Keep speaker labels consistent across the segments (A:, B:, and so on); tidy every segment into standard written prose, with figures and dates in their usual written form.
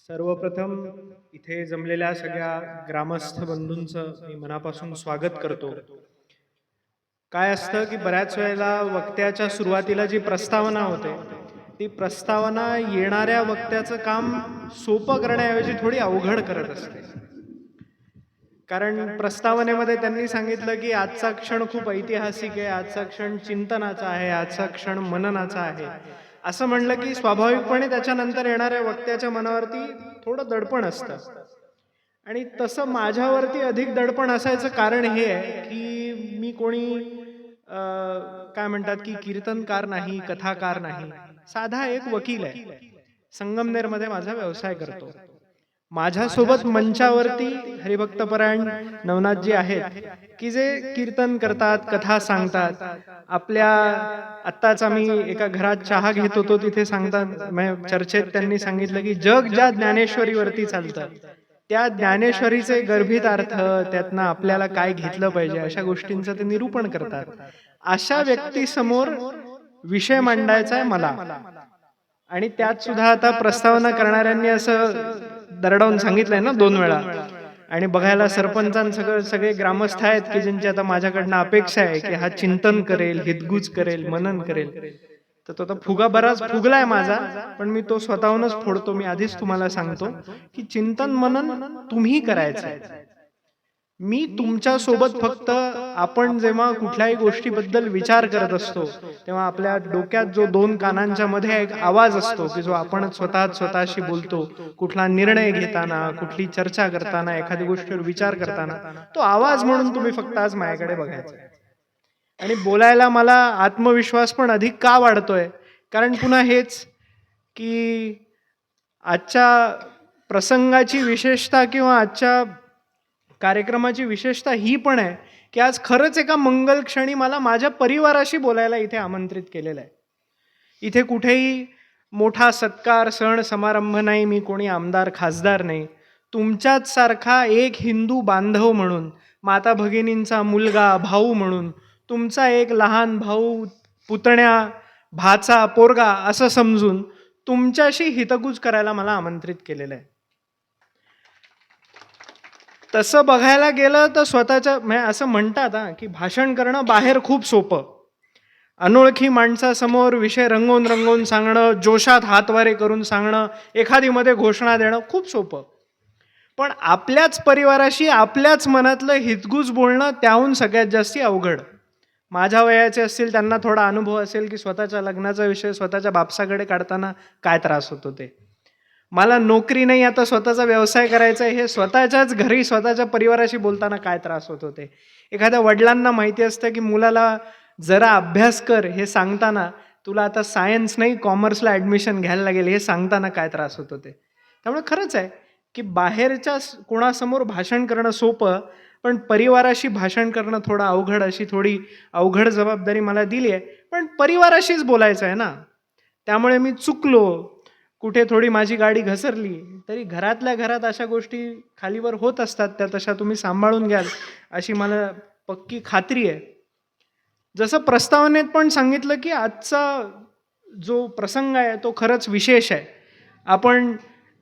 A: सर्वप्रथम इथे जमलेल्या सगळ्या ग्रामस्थ बंधूंचं मी मनापासून स्वागत करतो. काय असतं की बऱ्याच वेळेला वक्त्याच्या सुरुवातीला जी प्रस्तावना होते, ती प्रस्तावना येणाऱ्या वक्त्याचं काम सोपं करण्याऐवजी थोडी अवघड करत असते. कारण प्रस्तावनेमध्ये त्यांनी सांगितलं की आजचा क्षण खूप ऐतिहासिक आहे, आजचा क्षण चिंतनाचा आहे, आजचा क्षण मननाचा आहे. असं म्हणलं की स्वाभाविकपणे त्याच्यानंतर येणाऱ्या वक्त्याच्या मनावरती थोडं दडपण असतं. आणि तसं माझ्यावरती अधिक दडपण असायचं कारण हे आहे की मी कोणी काय म्हणतात की कीर्तनकार नाही, कथाकार नाही, साधा एक वकील आहे. संगमनेरमध्ये माझा व्यवसाय करतो. माझ्यासोबत मंचावरती हरिभक्तपरायण नवनाथजी आहेत की जे कीर्तन करतात, कथा सांगतात. आपल्या आत्ताच आम्ही एका घरात चहा घेत होतो, तिथे सांगतात म्हणजे चर्चेत त्यांनी सांगितलं की जग ज्या ज्ञानेश्वरीवरती चालतं, त्या ज्ञानेश्वरीचे गर्भित अर्थ, त्यातनं आपल्याला काय घेतलं पाहिजे, अशा गोष्टींचं ते निरूपण करतात. अशा व्यक्तीसमोर विषय मांडायचा आहे मला. आणि त्यात सुद्धा आता प्रस्तावना करणाऱ्यांनी असं दरडावून सांगितलंय ना 2 वेळा. आणि बघायला सरपंचांसकट सगळे ग्रामस्थ आहेत की ज्यांची आता माझ्याकडनं अपेक्षा आहे की हा चिंतन करेल, हितगुज करेल, मनन करेल. तर तो आता फुगा बराच फुगलाय माझा, पण मी तो स्वतःहूनच फोडतो. मी आधीच तुम्हाला सांगतो की चिंतन मनन तुम्ही करायचंय. मी तुमच्या सोबत फक्त आपण जेव्हा कुठल्याही गोष्टीबद्दल विचार करत असतो, तेव्हा आपल्या डोक्यात जो 2 कानांच्या मध्ये एक आवाज असतो की जो आपण स्वतःशी बोलतो. कुठला निर्णय घेताना, कुठली चर्चा करताना, एखादी गोष्टीवर विचार करताना, तो आवाज म्हणून तुम्ही फक्त आज माझ्याकडे बघायचा. आणि बोलायला मला आत्मविश्वास पण अधिक का वाढतोय? कारण पुन्हा हेच की आजच्या प्रसंगाची विशेषता किंवा आजच्या कार्यक्रमाची विशेषता ही पण आहे की आज खरंच एका मंगल क्षणी मला माझ्या परिवाराशी बोलायला इथे आमंत्रित केलेलं आहे. इथे कुठेही मोठा सत्कार, सण समारंभ नाही, मी कोणी आमदार खासदार नाही. तुमच्याच सारखा एक हिंदू बांधव म्हणून, माता भगिनींचा मुलगा, भाऊ म्हणून, तुमचा एक लहान भाऊ, पुतण्या, भाचा, पोरगा असं समजून तुमच्याशी हितगुज करायला मला आमंत्रित केलेलं आहे. तसं बघायला गेलं तर स्वतःच्या म्हणजे असं म्हणतात की भाषण करणं बाहेर खूप सोपं. अनोळखी माणसासमोर विषय रंगवून रंगवून सांगणं, जोशात हातवारे करून सांगणं, एखादी मध्ये घोषणा देणं खूप सोपं. पण आपल्याच परिवाराशी आपल्याच मनातलं हितगुज बोलणं त्याहून सगळ्यात जास्ती अवघड. माझ्या वयाचे असतील त्यांना थोडा अनुभव असेल की स्वतःच्या लग्नाचा विषय स्वतःच्या बापसाकडे काढताना काय त्रास होतो ते. मला नोकरी नाही, आता स्वतःचा व्यवसाय करायचा आहे, हे स्वतःच्याच घरी स्वतःच्या परिवाराशी बोलताना काय त्रास होत होते. एखाद्या वडिलांना माहिती असतं की मुलाला जरा अभ्यास कर हे सांगताना, तुला आता सायन्स नाही कॉमर्सला ॲडमिशन घ्यायला लागेल हे सांगताना काय त्रास होत होते. त्यामुळे खरंच आहे की बाहेरच्या कोणासमोर भाषण करणं सोपं, पण परिवाराशी भाषण करणं थोडं अवघड. अशी थोडी अवघड जबाबदारी मला दिली आहे. पण परिवाराशीच बोलायचं आहे ना. त्यामुळे मी चुकलो, कुठे थोडी माझी गाडी घसरली तरी घरातल्या घरात अशा गोष्टी खालीवर होत असतात, त्या तशा तुम्ही सांभाळून घ्याल अशी मला पक्की खात्री आहे. जसं प्रस्तावनेत पण सांगितलं की आजचा जो प्रसंग आहे तो खरंच विशेष आहे. आपण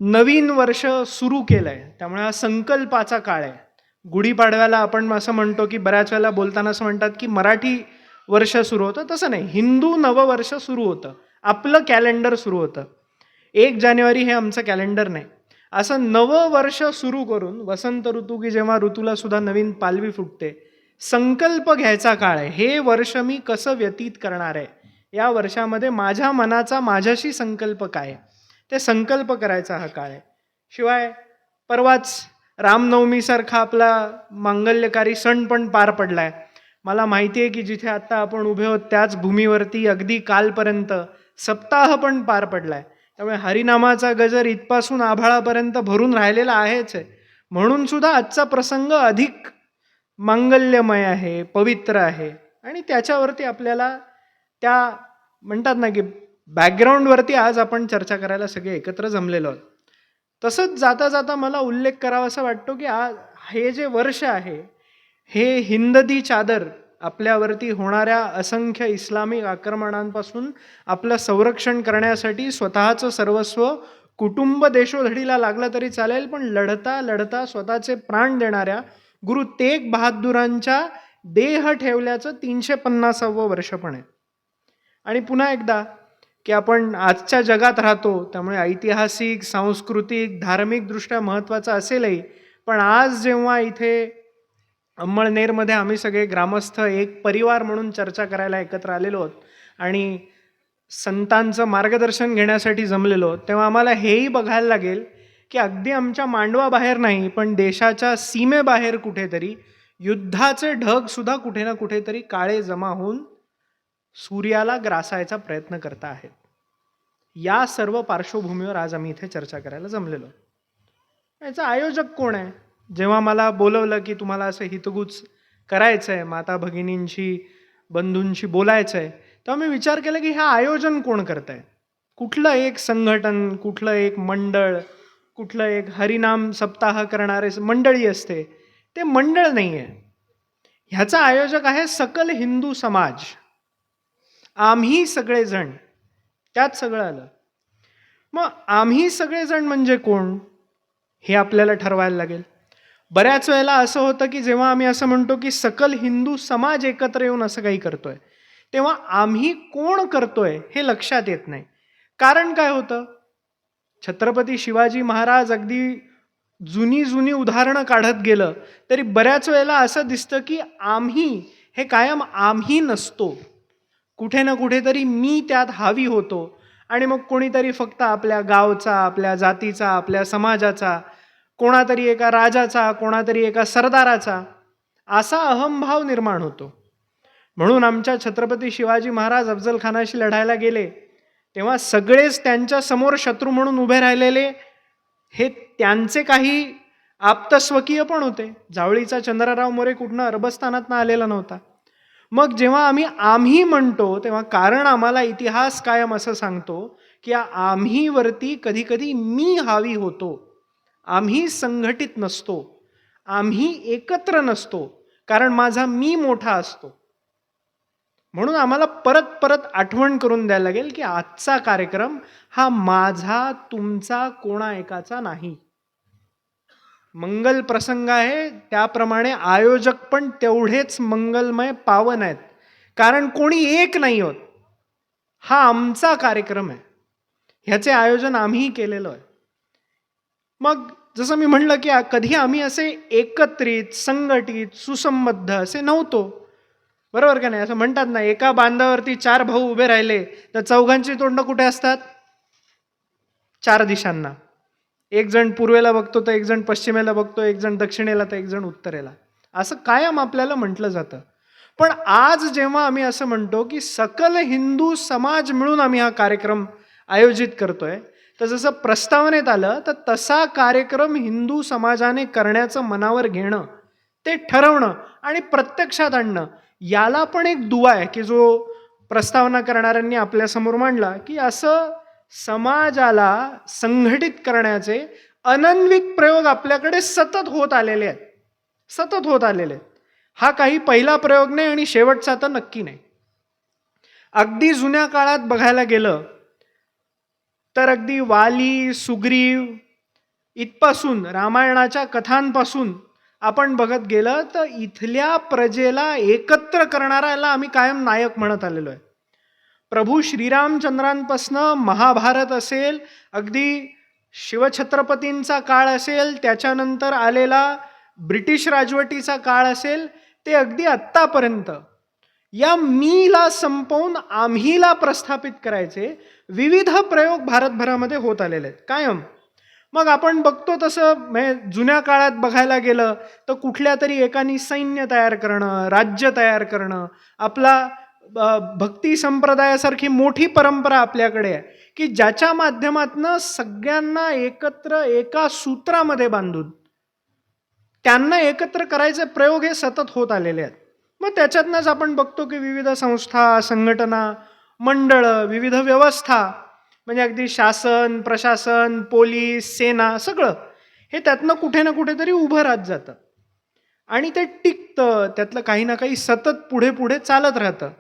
A: नवीन वर्ष सुरू केलंय, त्यामुळे हा संकल्पाचा काळ आहे. गुढीपाडव्याला आपण असं म्हणतो की बऱ्याच वेळेला बोलताना असं म्हणतात की मराठी वर्ष सुरू होतं, तसं नाही, हिंदू नववर्ष सुरू होतं, आपलं कॅलेंडर सुरू होतं. 1 जानेवारी हे आमचं कॅलेंडर नाही. असं नववर्ष सुरू करून वसंत ऋतू की जेव्हा ऋतूला सुद्धा नवीन पालवी फुटते, संकल्प घ्यायचा काळ आहे. हे वर्ष मी कसं व्यतीत करणार आहे, या वर्षामध्ये माझ्या मनाचा माझ्याशी संकल्प काय, ते संकल्प करायचा हा काळ आहे. शिवाय परवाच रामनवमीसारखा आपला मांगल्यकारी सण पण पार पडलाय. मला माहिती आहे की जिथे आता आपण उभे आहोत त्याच भूमीवरती अगदी कालपर्यंत सप्ताह पण पार पडलाय. त्यामुळे हरिनामाचा गजर इथपासून आभाळापर्यंत भरून राहिलेला आहेच आहे. म्हणून सुद्धा आजचा प्रसंग अधिक मांगल्यमय आहे, पवित्र आहे. आणि त्याच्यावरती आपल्याला त्या म्हणतात ना की बॅकग्राऊंडवरती आज आपण चर्चा करायला सगळे एकत्र जमलेलो आहोत. तसंच जाता जाता मला उल्लेख करावा असा वाटतो की आज हे जे वर्ष आहे, हे हिंददी चादर आपल्यावरती होणाऱ्या असंख्य इस्लामिक आक्रमणांपासून आपलं संरक्षण करण्यासाठी स्वतःचं सर्वस्व कुटुंब देशोधडीला लागलं तरी चालेल, पण लढता लढता स्वतःचे प्राण देणाऱ्या गुरु तेग बहादुरांच्या देह ठेवल्याचं 350वं वर्ष पण आहे. आणि पुन्हा एकदा की आपण आजच्या जगात राहतो, त्यामुळे ऐतिहासिक, सांस्कृतिक, धार्मिकदृष्ट्या महत्त्वाचं असेलही, पण आज जेव्हा इथे अंमळनेरमध्ये आम्ही सगळे ग्रामस्थ एक परिवार म्हणून चर्चा करायला एकत्र आलेलो आहोत आणि संतांचं मार्गदर्शन घेण्यासाठी जमलेलो, तेव्हा आम्हाला हेही बघायला लागेल की अगदी आमच्या मांडवाबाहेर नाही, पण देशाच्या सीमेबाहेर कुठेतरी युद्धाचे ढग सुद्धा कुठे ना कुठेतरी काळे जमा होऊन सूर्याला ग्रासायचा प्रयत्न करता आहेत. या सर्व पार्श्वभूमीवर आज आम्ही इथे चर्चा करायला जमलेलो. याचा आयोजक कोण आहे? जेव्हा मला बोलवलं की तुम्हाला असं हितगुज करायचं आहे, माता भगिनींशी, बंधूंशी बोलायचं आहे, तेव्हा मी विचार केला की हे आयोजन कोण करत आहे? कुठलं एक संघटन, कुठलं एक मंडळ, कुठलं एक हरिनाम सप्ताह करणारे मंडळी असते, ते मंडळ नाही आहे. ह्याचा आयोजक आहे सकल हिंदू समाज. आम्ही सगळेजण, त्यात सगळं आलं. मग आम्ही सगळेजण म्हणजे कोण हे आपल्याला ठरवायला लागेल. बऱ्याच वेळेला असं होतं की जेव्हा आम्ही असं म्हणतो की सकल हिंदू समाज एकत्र येऊन असं काही करतोय, तेव्हा आम्ही कोण करतोय हे लक्षात येत नाही. कारण काय होतं? छत्रपती शिवाजी महाराज अगदी जुनी जुनी उदाहरणं काढत गेलं तरी बऱ्याच वेळेला असं दिसतं की आम्ही हे कायम आम्ही नसतो. कुठे ना कुठेतरी मी त्यात हावी होतो आणि मग कोणीतरी फक्त आपल्या गावचा, आपल्या जातीचा, आपल्या समाजाचा, कोणातरी एका राजाचा, कोणातरी एका सरदाराचा, असा अहंभाव निर्माण होतो. म्हणून आमच्या छत्रपती शिवाजी महाराज अफजल खानाशी लढायला गेले तेव्हा सगळेच त्यांच्या समोर शत्रू म्हणून उभे राहिलेले हे त्यांचे काही आप्तस्वकीय पण होते. जावळीचा चंद्रराव मोरे कुठनं अरबस्थानातनं आलेला नव्हता. मग जेव्हा आम्ही म्हणतो तेव्हा कारण आम्हाला इतिहास कायम असं सांगतो की आम्हीवरती कधी कधी मी हावी होतो. आम्ही संघटित नसतो, आम्ही एकत्र नसतो, कारण माझा मी मोठा असतो. म्हणून आम्हाला परत परत आठवण करून द्यायला लागेल की आजचा कार्यक्रम हा माझा, तुमचा, कोणा एकाचा नाही. मंगल प्रसंग आहे, त्याप्रमाणे आयोजक पण तेवढेच मंगलमय पावन आहेत, कारण कोणी एक नाही होत. हा आमचा कार्यक्रम आहे, ह्याचे आयोजन आम्ही केलेलं आहे. मग जसं मी म्हणलं की कधी आम्ही असे एकत्रित, संघटित, सुसंबद्ध असे नव्हतो, बरोबर का नाही? असं म्हणतात ना, एका बांधावरती 4 भाऊ उभे राहिले तर चौघांची तोंड कुठे असतात? 4 दिशांना. एक जण पूर्वेला बघतो तर एक जण पश्चिमेला बघतो, एक जण दक्षिणेला तर एक जण उत्तरेला, असं कायम आपल्याला म्हटलं जातं. पण आज जेव्हा आम्ही असं म्हणतो की सकल हिंदू समाज मिळून आम्ही हा कार्यक्रम आयोजित करतोय, तर जसं प्रस्तावनेत आलं तर तसा कार्यक्रम हिंदू समाजाने करण्याचं मनावर घेणं, ते ठरवणं आणि प्रत्यक्षात आणणं, याला पण एक दुवा आहे की जो प्रस्तावना करणाऱ्यांनी आपल्यासमोर मांडला की असं समाजाला संघटित करण्याचे अनन्वित प्रयोग आपल्याकडे सतत होत आलेले आहेत, सतत होत आलेले आहेत. हा काही पहिला प्रयोग नाही आणि शेवटचा तर नक्की नाही. अगदी जुन्या काळात बघायला गेलं तर अगदी वाली, सुग्रीव इथपासून, रामायणाच्या कथांपासून आपण बघत गेलं तर इथल्या प्रजेला एकत्र करणाऱ्याला आम्ही कायम नायक म्हणत आलेलो आहे. प्रभू श्रीरामचंद्रांपासनं महाभारत असेल, अगदी शिवछत्रपतींचा काळ असेल, त्याच्यानंतर आलेला ब्रिटिश राजवटीचा काळ असेल, ते अगदी आत्तापर्यंत या मीला संपवून आम्हीला प्रस्थापित करायचे विविध प्रयोग भारतभरामध्ये होत आलेले आहेत कायम. मग आपण बघतो तसं म्हणजे जुन्या काळात बघायला गेलं तर कुठल्या तरी एकानी सैन्य तयार करणं, राज्य तयार करणं, आपला भक्ती संप्रदायासारखी मोठी परंपरा आपल्याकडे आहे की ज्याच्या माध्यमातनं सगळ्यांना एकत्र एका सूत्रामध्ये बांधून त्यांना एकत्र करायचे प्रयोग हे सतत होत आलेले आहेत. मग त्याच्यातनंच आपण बघतो की विविध संस्था, संघटना, मंडळं, विविध व्यवस्था, म्हणजे अगदी शासन, प्रशासन, पोलीस, सेना, सगळं हे त्यातनं कुठे ना कुठेतरी उभं राहत जातं आणि ते टिकतं, त्यातलं काही ना काही सतत पुढे पुढे चालत राहतं.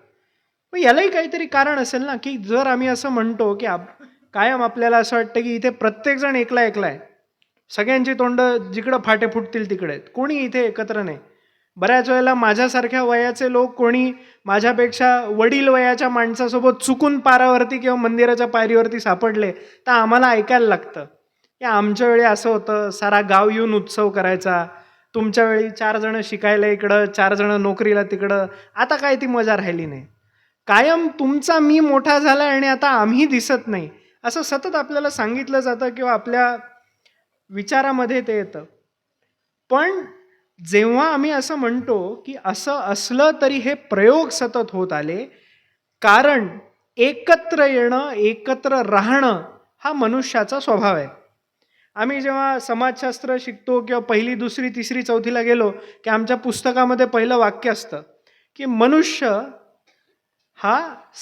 A: मग यालाही काहीतरी कारण असेल ना, की जर आम्ही असं म्हणतो की कायम आपल्याला असं वाटतं की इथे प्रत्येकजण एकला एकला आहे. सगळ्यांची तोंड जिकडं फाटे फुटतील तिकडे आहेत. कोणी इथे एकत्र नाही. बऱ्याच वेळेला माझ्यासारख्या वयाचे लोक कोणी माझ्यापेक्षा वडील वयाच्या माणसासोबत चुकून पारावरती किंवा मंदिराच्या पायरीवरती सापडले तर आम्हाला ऐकायला लागतं की आमच्या वेळी असं होतं, सारा गाव येऊन उत्सव करायचा, तुमच्या वेळी 4 जण शिकायला इकडं, 4 जण नोकरीला तिकडं, आता काय ती मजा राहिली नाही. कायम तुमचा मी मोठा झाला आणि आता आम्ही दिसत नाही असं सतत आपल्याला सांगितलं जातं किंवा आपल्या विचारामध्ये ते येतं. पण जेव्हा आम्ही असं म्हणतो की असं असलं तरी हे प्रयोग सतत होत आले, कारण एकत्र येणं, एकत्र राहणं हा मनुष्याचा स्वभाव आहे. आम्ही जेव्हा समाजशास्त्र शिकतो किंवा पहिली, दुसरी, तिसरी, चौथीला गेलो की आमच्या पुस्तकामध्ये पहिलं वाक्य असतं की मनुष्य हा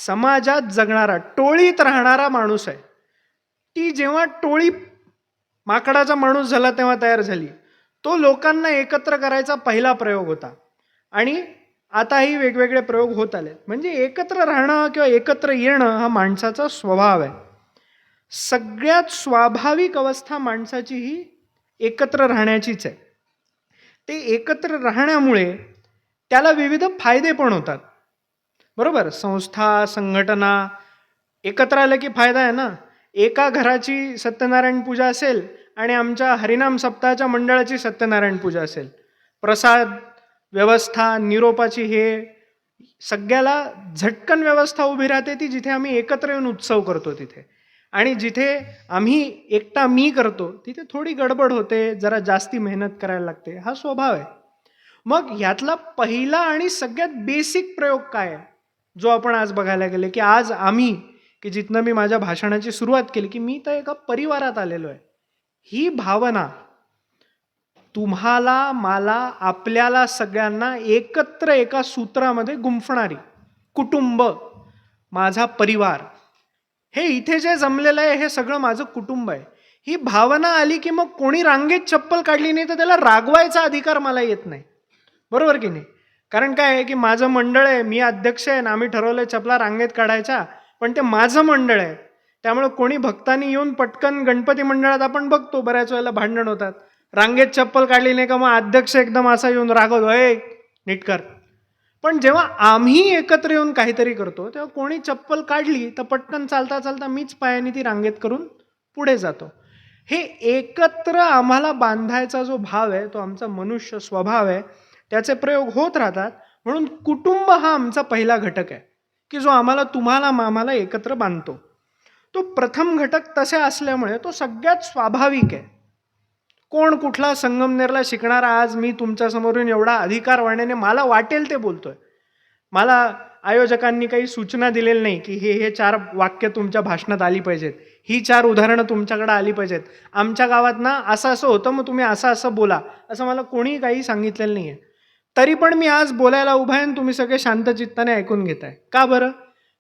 A: समाजात जगणारा, टोळीत राहणारा माणूस आहे. ती जेव्हा टोळी माकडाचा माणूस झाला तेव्हा तयार झाली. तो लोकांना एकत्र करायचा पहिला प्रयोग होता आणि आताही वेगवेगळे प्रयोग होत आले. म्हणजे एकत्र राहणं किंवा एकत्र येणं हा माणसाचा स्वभाव आहे. सगळ्यात स्वाभाविक अवस्था माणसाची ही एकत्र राहण्याचीच आहे. ते एकत्र राहण्यामुळे त्याला विविध फायदे पण होतात. बरोबर, संस्था, संघटना एकत्र आलं की फायदा आहे ना. एका घराची सत्यनारायण पूजा असेल आणि आमच्या हरिनाम सप्ताहाच्या मंडळाची सत्यनारायण पूजा असेल, प्रसाद व्यवस्था, निरोपाची हे सगळ्याला झटकन व्यवस्था उभी राहते ती जिथे आम्ही एकत्र येऊन उत्सव करतो तिथे. आणि जिथे आम्ही एकटा मी करतो तिथे थोडी गडबड होते, जरा जास्ती मेहनत करायला लागते. हा स्वभाव आहे. मग ह्यातला पहिला आणि सगळ्यात बेसिक प्रयोग काय आहे जो आपण आज बघायला गेले की आज आम्ही, की जिथनं मी माझ्या भाषणाची सुरुवात केली की मी तर एका परिवारात आलेलो आहे, ही भावना तुम्हाला, मला, आपल्याला सगळ्यांना एकत्र एका सूत्रामध्ये गुंफणारी, कुटुंब, माझा परिवार, हे इथे जे जमलेलं आहे हे सगळं माझं कुटुंब आहे, ही भावना आली की मग कोणी रांगेत चप्पल काढली नाही तर त्याला रागवायचा अधिकार मला येत नाही. बरोबर की नाही? कारण काय आहे की माझं मंडळ आहे, मी अध्यक्ष आहे आणि आम्ही ठरवलंय चपला रांगेत काढायच्या, पण ते माझं मंडळ आहे. त्यामुळे कोणी भक्तांनी येऊन पटकन गणपती मंडळात आपण बघतो बऱ्याच वेळेला भांडण होतात. रांगेत चप्पल काढली नाही का मग अध्यक्ष एकदम असा येऊन रागवतो, ए नीट कर. पण जेव्हा आम्ही एकत्र येऊन काहीतरी करतो तेव्हा कोणी चप्पल काढली तर पटकन चालता चालता मीच पायाने ती रांगेत करून पुढे जातो. हे एकत्र आम्हाला बांधायचा जो भाव आहे तो आमचा मनुष्य स्वभाव आहे. त्याचे प्रयोग होत राहतात. म्हणून कुटुंब हा आमचा पहिला घटक आहे की जो आम्हाला, तुम्हाला, आम्हाला एकत्र बांधतो. तो प्रथम घटक तसे असल्यामुळे तो सगळ्यात स्वाभाविक आहे. कोण कुठला संगमनेरला शिकणारा आज मी तुमच्या समोरून एवढा अधिकारवाण्याने मला वाटेल ते बोलतोय. मला आयोजकांनी काही सूचना दिलेल्या नाही की हे 4 वाक्य तुमच्या भाषणात आली पाहिजेत, ही 4 उदाहरणं तुमच्याकडे आली पाहिजेत, आमच्या गावात ना असं असं होतं मग तुम्ही असं असं बोला, असं मला कोणी काही सांगितलेलं नाही आहे. तरी पण मी आज बोलायला उभा आहे आणि तुम्ही सगळे शांतचित्ताने ऐकून घेताय. का बरं?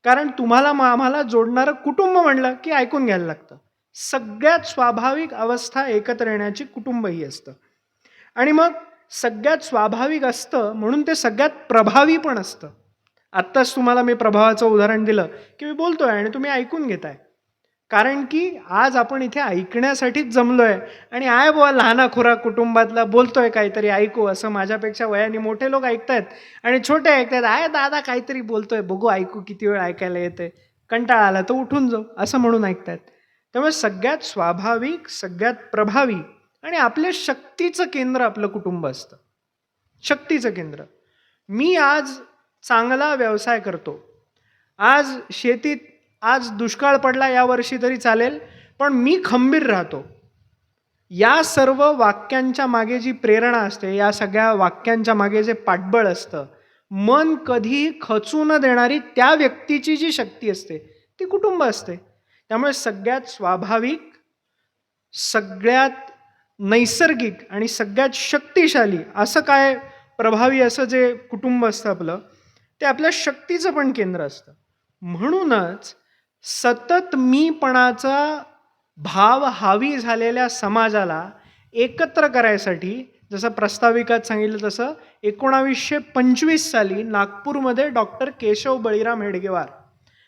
A: कारण तुम्हाला आम्हाला जोडणारं कुटुंब म्हणलं की ऐकून घ्यायला लागतं. सगळ्यात स्वाभाविक अवस्था एकत्र येण्याची कुटुंब ही असतं. आणि मग सगळ्यात स्वाभाविक असतं म्हणून ते सगळ्यात प्रभावी पण असतं. आत्ताच तुम्हाला मी प्रभावाचं उदाहरण दिलं की मी बोलतोय आणि तुम्ही ऐकून घेताय. कारण की आज आपण इथे ऐकण्यासाठीच जमलोय आणि आय बुवा लहानाखोरा कुटुंबातला बोलतोय काहीतरी ऐकू, असं माझ्यापेक्षा वयाने मोठे लोक ऐकतायत आणि छोटे ऐकतायत, आय दादा काहीतरी बोलतोय बघू ऐकू, किती वेळ ऐकायला येते, कंटाळा आला तर उठून जाऊ, असं म्हणून ऐकतायत. त्यामुळे सगळ्यात स्वाभाविक, सगळ्यात प्रभावी आणि आपल्या शक्तीचं केंद्र आपलं कुटुंब असतं. शक्तीचं केंद्र. मी आज चांगला व्यवसाय करतो, आज शेतीत आज दुष्काळ पडला या वर्षी तरी चालेल पण मी खंबीर राहतो, या सर्व वाक्यांच्या मागे जी प्रेरणा असते, या सगळ्या वाक्यांच्या मागे जे पाठबळ असतं, मन कधीही खचू न देणारी त्या व्यक्तीची जी शक्ती असते ती कुटुंब असते. त्यामुळे सगळ्यात स्वाभाविक, सगळ्यात नैसर्गिक आणि सगळ्यात शक्तिशाली असं काय प्रभावी असं जे कुटुंब असतं आपलं, ते आपल्या शक्तीचं पण केंद्र असतं. म्हणूनच सतत मीपणाचा भाव हावी झालेल्या समाजाला एकत्र करायसाठी, जसं प्रस्ताविकात सांगितलं तसं 1925 साली नागपूरमध्ये डॉक्टर केशव बळीराम हेडगेवार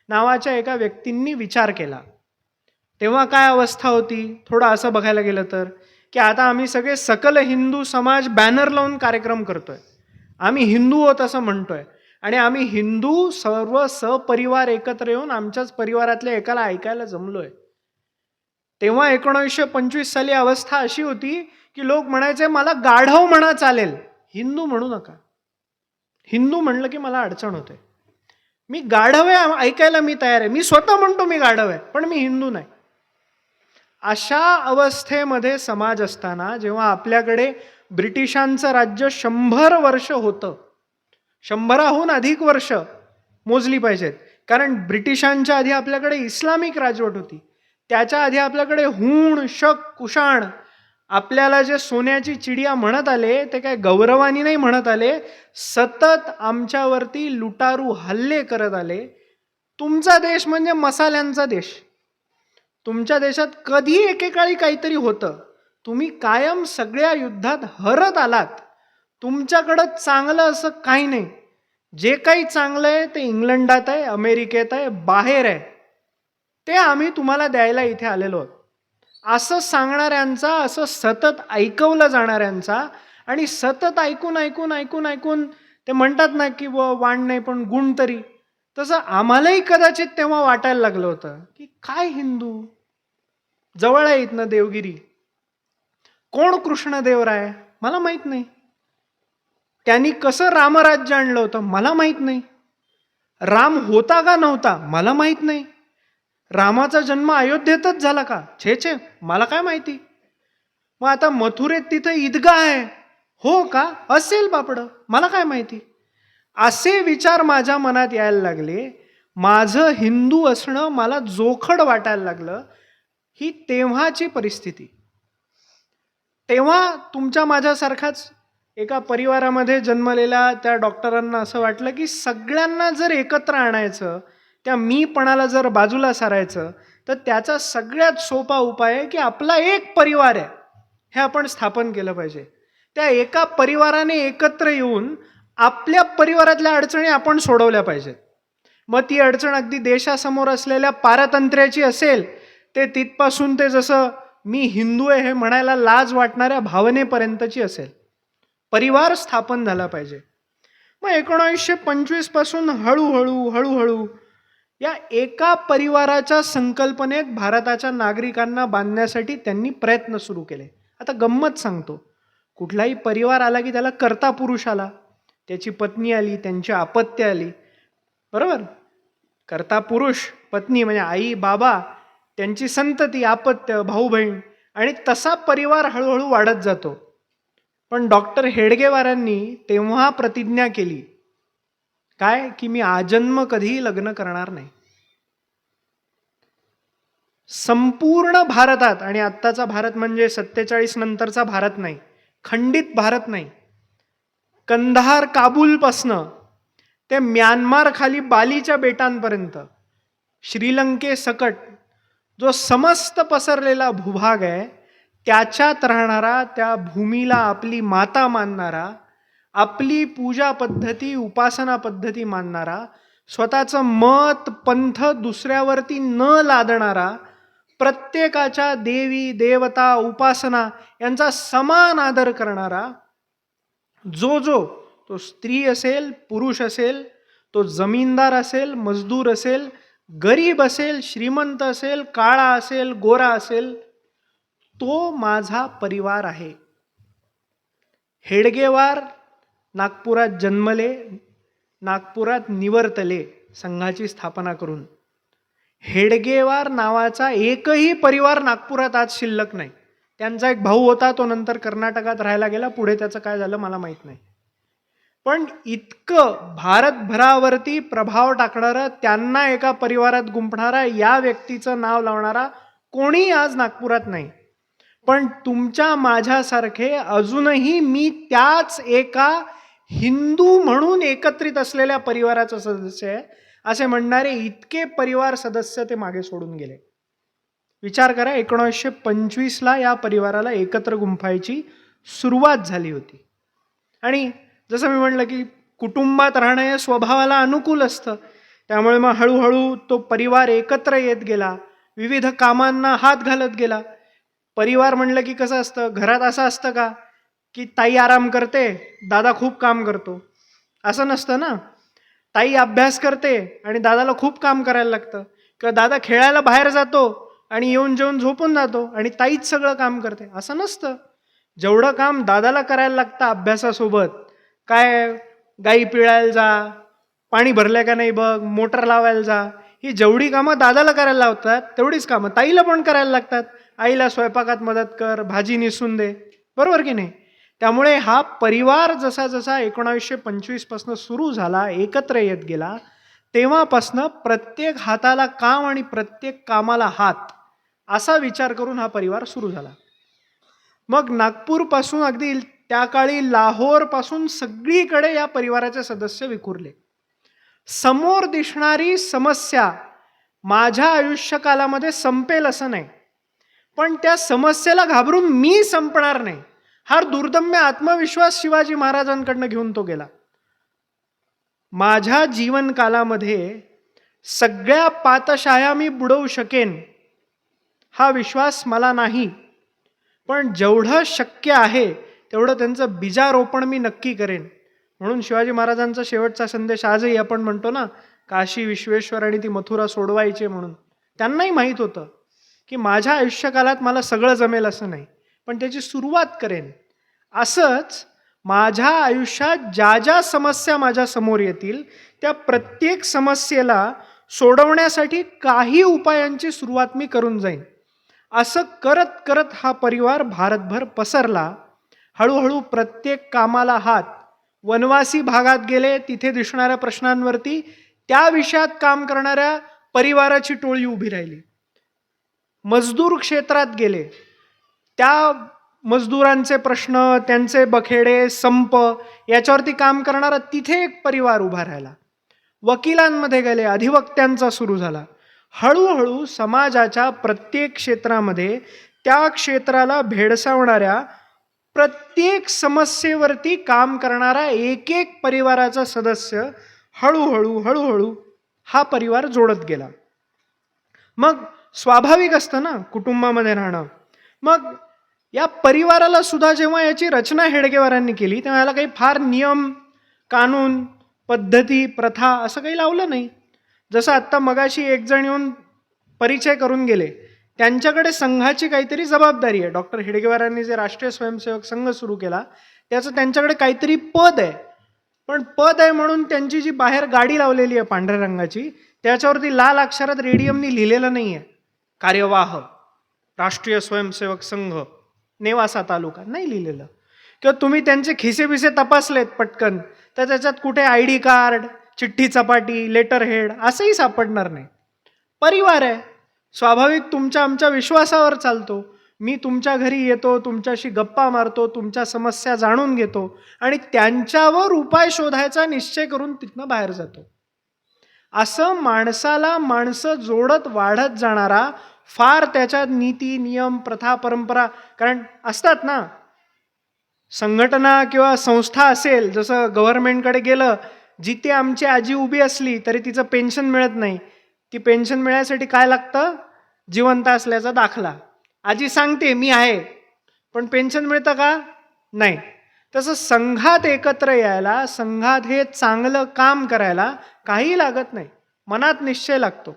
A: नावाच्या एका व्यक्तींनी विचार केला तेव्हा काय अवस्था होती थोडं असं बघायला गेलं तर, की आता आम्ही सगळे सकल हिंदू समाज बॅनर लावून कार्यक्रम करतोय, आम्ही हिंदू आहोत असं म्हणतोय, आणि आम्ही हिंदू सर्व सपरिवार एकत्र येऊन आमच्याच परिवारातल्या एकाला ऐकायला जमलोय. तेव्हा 1925 साली अवस्था अशी होती की लोक म्हणायचे मला गाढव म्हणा चालेल, हिंदू म्हणू नका. हिंदू म्हणलं की मला अडचण होते. मी गाढव आहे ऐकायला मी तयार आहे, मी स्वतः म्हणतो मी गाढव आहे, पण मी हिंदू नाही. अशा अवस्थेमध्ये समाज असताना जेव्हा आपल्याकडे ब्रिटिशांचं राज्य 100 वर्ष होतं, 100हून अधिक वर्ष मोजली पाहिजेत, कारण ब्रिटिशांच्या आधी आपल्याकडे इस्लामिक राजवट होती, त्याच्या आधी आपल्याकडे हूण, शक, कुषाण, आपल्याला जे सोन्याची चिडिया म्हणत आले ते काय गौरवानी नाही म्हणत आले, सतत आमच्यावरती लुटारू हल्ले करत आले. तुमचा देश म्हणजे मसाल्यांचा देश. तुमच्या देशात कधी एकेकाळी काहीतरी होतं, तुम्ही कायम सगळ्या युद्धात हरत आलात. तुमच्याकडं चांगलं असं काही नाही. जे काही चांगलं आहे ते इंग्लंडात आहे, अमेरिकेत आहे, बाहेर आहे, ते आम्ही तुम्हाला द्यायला इथे आलेलो आहोत. असं सांगणाऱ्यांचा, असं सतत ऐकवलं जाणाऱ्यांचा, आणि सतत ऐकून ऐकून ऐकून ऐकून ते म्हणतात ना की वाण नाही पण गुण तरी, तसं आम्हालाही कदाचित तेव्हा वाटायला लागलं होतं की काय हिंदू, जवळ आहे इथनं देवगिरी, कोण कृष्णदेवराय मला माहित नाही, त्यांनी कसं रामराज्य आणलं होतं मला माहित नाही, राम होता का नव्हता मला माहित नाही, रामाचा जन्म अयोध्येतच झाला का, छे छे मला काय माहिती. मग आता मथुरेत तिथं ईदगाह आहे, हो का, असेल बापडं, मला काय माहिती. असे विचार माझ्या मनात यायला लागले. माझं हिंदू असणं मला जोखड वाटायला लागलं. ही तेव्हाची परिस्थिती. तेव्हा तुमच्या माझ्यासारखाच एका परिवारामध्ये जन्मलेल्या त्या डॉक्टरांना असं वाटलं की सगळ्यांना जर एकत्र आणायचं, त्या मीपणाला जर बाजूला सारायचं, तर त्याचा सगळ्यात सोपा उपाय आहे की आपला एक परिवार आहे हे आपण स्थापन केलं पाहिजे. त्या एका परिवाराने एकत्र येऊन आपल्या परिवारातल्या अडचणी आपण सोडवल्या पाहिजेत. मग ती अडचण अगदी देशासमोर असलेल्या पारतंत्र्याची असेल, ते तिथपासून ते जसं मी हिंदू आहे हे म्हणायला लाज वाटणाऱ्या भावनेपर्यंतची असेल. परिवार स्थापन झाला पाहिजे. मग 1925 पासून हळूहळू या एका परिवाराच्या संकल्पनेत भारताच्या नागरिकांना बांधण्यासाठी त्यांनी प्रयत्न सुरू केले. आता गंमत सांगतो, कुठलाही परिवार आला की त्याला कर्ता पुरुष आला, त्याची पत्नी आली, त्यांची अपत्य आली, बरोबर. कर्ता पुरुष, पत्नी म्हणजे आई बाबा, त्यांची संतती, अपत्य, भाऊ बहीण, आणि तसा परिवार हळूहळू वाढत जातो. पण डॉक्टर हेडगेवारांनी तेव्हा प्रतिज्ञा केली काय, की मी आजन्म कधीही लग्न करणार नाही. संपूर्ण भारतात, आणि आत्ताचा भारत म्हणजे 47 नंतरचा भारत नाही, खंडित भारत नाही, कंधार काबूलपासनं ते म्यानमार खाली बालीच्या बेटांपर्यंत, श्रीलंकेसकट जो समस्त पसरलेला भूभाग आहे, त्याच्यात राहणारा, त्या भूमीला आपली माता मानणारा, आपली पूजा पद्धती, उपासना पद्धती मानणारा, स्वतःचं मत पंथ दुसऱ्यावरती न लादणारा, प्रत्येकाच्या देवी देवता उपासना यांचा समान आदर करणारा, जो तो स्त्री असेल, पुरुष असेल, तो जमीनदार असेल, मजदूर असेल, गरीब असेल, श्रीमंत असेल, काळा असेल, गोरा असेल, तो माझा परिवार आहे. हेडगेवार नागपुरात जन्मले, नागपुरात निवर्तले संघाची स्थापना करून. हेडगेवार नावाचा एकही परिवार नागपुरात आज शिल्लक नाही. त्यांचा एक भाऊ होता, तो नंतर कर्नाटकात राहायला गेला, पुढे त्याचं काय झालं मला माहित नाही. पण इतकं भारतभरावरती प्रभाव टाकणारं, त्यांना एका परिवारात गुंफणारा, या व्यक्तीचं नाव लावणारा कोणी आज नागपुरात नाही. पण तुमच्या माझ्यासारखे अजूनही मी त्याच एका हिंदू म्हणून एकत्रित असलेल्या परिवाराचा सदस्य आहे असे म्हणणारे इतके परिवार सदस्य ते मागे सोडून गेले. विचार करा, 1925ला या परिवाराला एकत्र गुंफायची सुरुवात झाली होती. आणि जसं मी म्हणलं की कुटुंबात राहणं हे स्वभावाला अनुकूल असतं, त्यामुळे मग हळूहळू तो परिवार एकत्र येत गेला, विविध कामांना हात घालत गेला. परिवार म्हणलं की कसं असतं, घरात असं असतं का की ताई आराम करते, दादा खूप काम करतो? असं नसतं ना. ताई अभ्यास करते आणि दादाला खूप काम करायला लागतं. किंवा दादा खेळायला बाहेर जातो आणि येऊन जेवून झोपून जातो आणि ताईच सगळं काम करते, असं नसतं. जेवढं काम दादाला करायला लागतं अभ्यासासोबत, काय गाई पिळायला जा, पाणी भरलंय का नाही बघ, मोटर लावायला जा, ही जेवढी कामं दादाला करायला लावतात तेवढीच कामं ताईला पण करायला लागतात. आईला स्वयंपाकात मदत कर, भाजी निसून दे, बरोबर की नाही? त्यामुळे हा परिवार जसा जसा 1925 पासून सुरू झाला, एकत्र येत गेला, तेव्हापासनं प्रत्येक हाताला काम आणि प्रत्येक कामाला हात, असा विचार करून हा परिवार सुरू झाला. मग नागपूरपासून अगदी त्या काळी लाहोरपासून सगळीकडे या परिवाराचे सदस्य विखुरले. समोर दिसणारी समस्या माझ्या आयुष्यकालामध्ये संपेल असं नाही, पण त्या समस्येला घाबरून मी संपणार नाही, हा दुर्दम्य आत्मविश्वास शिवाजी महाराजांकडनं घेऊन तो गेला. माझ्या जीवनकालामध्ये सगळ्या पातशाया मी बुडवू शकेन हा विश्वास मला नाही, पण जेवढं शक्य आहे तेवढं त्यांचं बीजारोपण मी नक्की करेन. म्हणून शिवाजी महाराजांचा शेवटचा संदेश आजही आपण म्हणतो ना, काशी विश्वेश्वर आणि ती मथुरा सोडवायचे म्हणून. त्यांनाही माहीत होतं की माझ्या आयुष्यकालात मला सगळं जमेल असं नाही, पण त्याची सुरुवात करेन. असंच माझ्या आयुष्यात ज्या ज्या समस्या माझ्या समोर येतील त्या प्रत्येक समस्येला सोडवण्यासाठी काही उपायांची सुरुवात मी करून जाईन. असं करत करत हा परिवार भारतभर पसरला. हळूहळू प्रत्येक कामाला हात, वनवासी भागात गेले, तिथे दिसणाऱ्या प्रश्नांवरती त्या विषयात काम करणाऱ्या परिवाराची टोळी उभी राहिली. मजदूर क्षेत्रात गेले, त्या मजदूरांचे प्रश्न, त्यांचे बखेडे, संप याच्यावरती काम करणारा तिथे एक परिवार उभा राहिला. वकिलांमध्ये गेले, अधिवक्त्यांचा सुरू झाला. हळूहळू समाजाच्या प्रत्येक क्षेत्रामध्ये त्या क्षेत्राला भेडसावणाऱ्या प्रत्येक समस्येवरती काम करणारा एक एक परिवाराचा सदस्य हळूहळू हळूहळू हा परिवार जोडत गेला. मग स्वाभाविक असतं ना कुटुंबामध्ये राहणं. मग या परिवाराला सुद्धा जेव्हा याची रचना हेडगेवारांनी केली तेव्हा याला काही फार नियम, कानून, पद्धती, प्रथा असं काही लावलं नाही. जसं आत्ता मगाशी एक जण येऊन परिचय करून गेले, त्यांच्याकडे संघाची काहीतरी जबाबदारी आहे. डॉक्टर हेडगेवारांनी जे राष्ट्रीय स्वयंसेवक संघ सुरू केला त्याचं त्यांच्याकडे काहीतरी पद आहे. पण पद आहे म्हणून त्यांची जी बाहेर गाडी लावलेली आहे पांढऱ्या रंगाची, त्याच्यावरती लाल अक्षरात रेडियमनी लिहिलेलं नाही आहे कार्यवाह राष्ट्रीय स्वयंसेवक संघ नेवासा तालुका, नाही लिहिलेलं. किंवा तुम्ही त्यांचे खिसे बिसे तपासलेत पटकन तर त्याच्यात कुठे ID कार्ड, चिठ्ठी चपाटी, लेटर हेड असंही सापडणार नाही. परिवार आहे, स्वाभाविक तुमच्या आमच्या विश्वासावर चालतो. मी तुमच्या घरी येतो, तुमच्याशी गप्पा मारतो, तुमच्या समस्या जाणून घेतो आणि त्यांच्यावर उपाय शोधायचा निश्चय करून तिथनं बाहेर जातो. असं माणसाला माणसं जोडत वाढत जाणारा, फार त्याच्यात नीती, नियम, प्रथा, परंपरा, कारण असतात ना संघटना किंवा संस्था असेल, जसं गव्हर्नमेंटकडे गेलं, जिथे आमची आजी उभी असली तरी तिचं पेन्शन मिळत नाही. ती पेन्शन मिळण्यासाठी काय लागतं? जिवंत असल्याचा दाखला. आजी सांगते मी आहे, पण पेन्शन मिळतं का? नाही. तसं संघात एकत्र यायला, संघात हे चांगलं काम करायला काही लागत नाही, मनात निश्चय लागतो.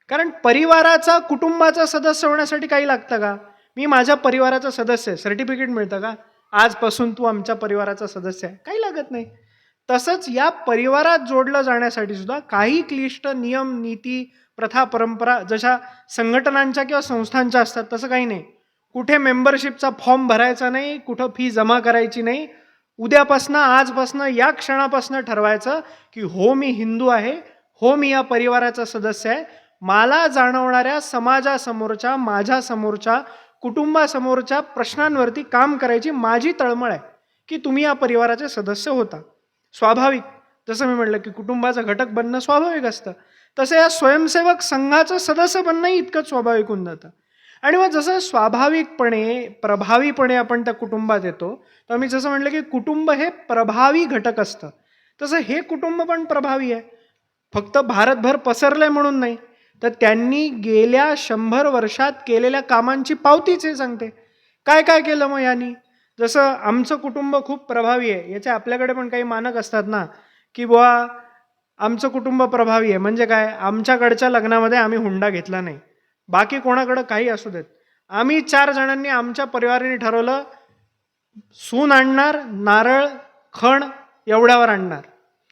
A: कारण परिवाराचा, कुटुंबाचा सदस्य होण्यासाठी काही लागतं का? मी माझ्या परिवाराचा सदस्य आहे, सर्टिफिकेट मिळतं का? आजपासून तू आमच्या परिवाराचा सदस्य आहे, काही लागत नाही. तसंच या परिवारात जोडलं जाण्यासाठी सुद्धा काही क्लिष्ट नियम, नीती, प्रथा, परंपरा जशा संघटनांच्या किंवा संस्थांच्या असतात तसं काही नाही. कुठे मेंबरशिपचा फॉर्म भरायचा नाही, कुठं फी जमा करायची नाही. उद्यापासनं, आजपासनं, या क्षणापासनं ठरवायचं की हो मी हिंदू आहे, हो मी या परिवाराचा सदस्य आहे. मला जाणवणाऱ्या समाजासमोरच्या, माझ्या समोरच्या, कुटुंबासमोरच्या प्रश्नांवरती काम करायची माझी तळमळ आहे की तुम्ही या परिवाराचे सदस्य होता. स्वाभाविक, जसं मी म्हटलं की कुटुंबाचा घटक बनणं स्वाभाविक असतं, तसं या स्वयंसेवक संघाचं सदस्य बनणंही इतकंच स्वाभाविक होऊन जातं. आणि मग जसं स्वाभाविकपणे, प्रभावीपणे आपण त्या कुटुंबात येतो, तर मी जसं म्हटलं की कुटुंब हे प्रभावी घटक असतं, तसं हे कुटुंब पण प्रभावी आहे. फक्त भारतभर पसरलंय म्हणून नाही, तर त्यांनी गेल्या 100 वर्षात केलेल्या कामांची पावतीच हे सांगते. काय काय केलं मग यांनी? जसं आमचं कुटुंब खूप प्रभावी आहे, याचे आपल्याकडे पण काही मानक असतात ना, की बुवा आमचं कुटुंब प्रभावी आहे म्हणजे काय? आमच्याकडच्या लग्नामध्ये आम्ही हुंडा घेतला नाही. बाकी कोणाकडं काही असू देत. आम्ही 4 जणांनी आमच्या परिवाराने ठरवलं, सून आणणार, नारळ, खण एवढ्यावर आणणार.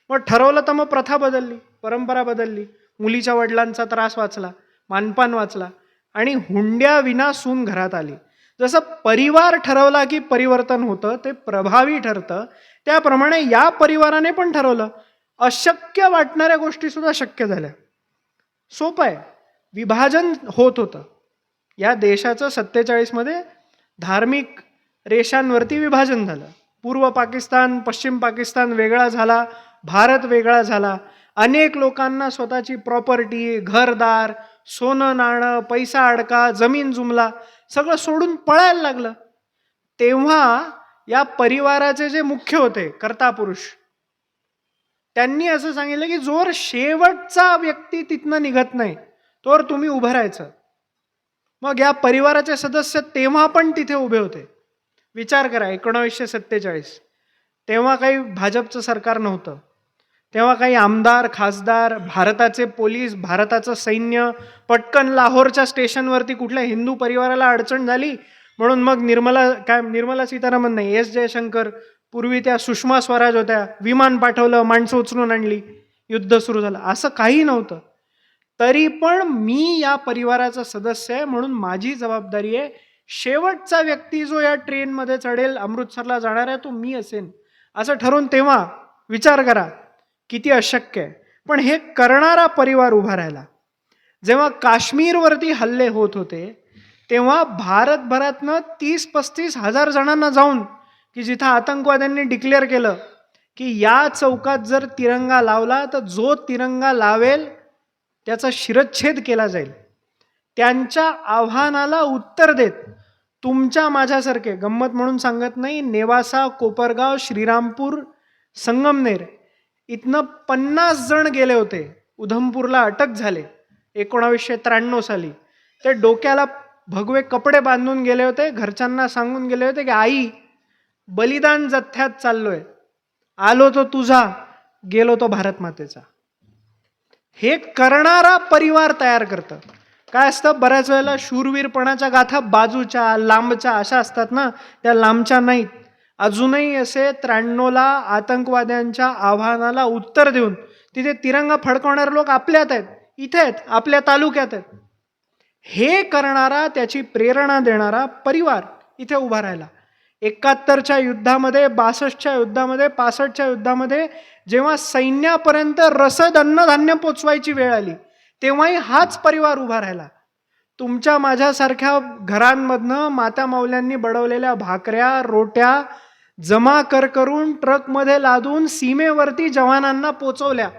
A: मग ठरवलं तर मग प्रथा बदलली, परंपरा बदलली. मुलीच्या वडिलांचा त्रास वाचला, मानपान वाचला आणि हुंड्याविना सून घरात आली. जसं परिवार ठरवला की परिवर्तन होतं, ते प्रभावी ठरतं. त्याप्रमाणे या परिवाराने पण ठरवलं. अशक्य वाटणाऱ्या गोष्टी सुद्धा शक्य झाल्या. सोपं आहे. विभाजन होत होतं. या देशाचं 47 मध्ये धार्मिक रेषांवरती विभाजन झालं. पूर्व पाकिस्तान, पश्चिम पाकिस्तान वेगळा झाला, भारत वेगळा झाला. अनेक लोकांना स्वतःची प्रॉपर्टी, घरदार, सोनं नाणं, पैसा अडका, जमीन जुमला सगळं सोडून पळायला लागलं. तेव्हा या परिवाराचे जे मुख्य होते, कर्ता पुरुष, त्यांनी असं सांगितलं की जोर शेवटचा व्यक्ती तिथनं निघत नाही तोवर तुम्ही उभं राहायचं. मग या परिवाराचे सदस्य तेव्हा पण तिथे उभे होते. विचार करा, 1947 तेव्हा काही भाजपचं सरकार नव्हतं. तेव्हा काही आमदार, खासदार, भारताचे पोलीस, भारताचं सैन्य, पटकन लाहोरच्या स्टेशनवरती कुठल्या हिंदू परिवाराला अडचण झाली म्हणून मग निर्मला सीतारामन नाही, एस जयशंकर, पूर्वी त्या सुषमा स्वराज होत्या, विमान पाठवलं, माणसं उचलून आणली, युद्ध सुरू झालं. असं काही नव्हतं. तरी पण मी या परिवाराचा सदस्य आहे म्हणून माझी जबाबदारी आहे, शेवटचा व्यक्ती जो या ट्रेनमध्ये चढेल, अमृतसरला जाणार आहे, तो मी असेन असं ठरवून तेव्हा विचार करा किती अशक्य आहे. पण हे करणारा परिवार उभा राहिला. जेव्हा काश्मीरवरती हल्ले होत होते तेव्हा भारतभरातनं 30-35 हजार जणांना जाऊन, की जिथं आतंकवाद्यांनी डिक्लेअर केलं की या चौकात जर तिरंगा लावला तर जो तिरंगा लावेल त्याचा शिरच्छेद केला जाईल, त्यांच्या आव्हानाला उत्तर देत तुमच्या माझ्यासारखे, गंमत म्हणून सांगत नाही, नेवासा, कोपरगाव, श्रीरामपूर, संगमनेर इथनं 50 जण गेले होते. उधमपूरला अटक झाले 1993 साली. ते डोक्याला भगवे कपडे बांधून गेले होते. घरच्यांना सांगून गेले होते की आई, बलिदान जथ्यात चाललोय, आलो तो तुझा, गेलो तो भारत मातेचा. हे करणारा परिवार तयार करतं. काय असतं, बऱ्याच वेळेला शूरवीरपणाच्या गाथा बाजूच्या, लांबच्या अशा असतात ना, त्या लांबच्या नाहीत. अजूनही असे 93ला आतंकवाद्यांच्या आव्हानाला उत्तर देऊन तिथे तिरंगा फडकवणारे लोक आपल्यात आहेत, इथे आहेत, आपल्या तालुक्यात आहेत. हे करणारा, त्याची प्रेरणा देणारा परिवार इथे उभा राहिला. 71च्या युद्धामध्ये, 62च्या युद्धामध्ये, 65च्या युद्धामध्ये जेव्हा सैन्यापर्यंत रसद अन्नधान्य पोचवायची वेळ आली तेव्हाही हाच परिवार उभा राहिला. तुमच्या माझ्यासारख्या घरांमधनं माता माऊल्यांनी बडवलेल्या भाकऱ्या, रोट्या जमा करून ट्रकमध्ये लादून सीमेवरती जवानांना पोचवल्या.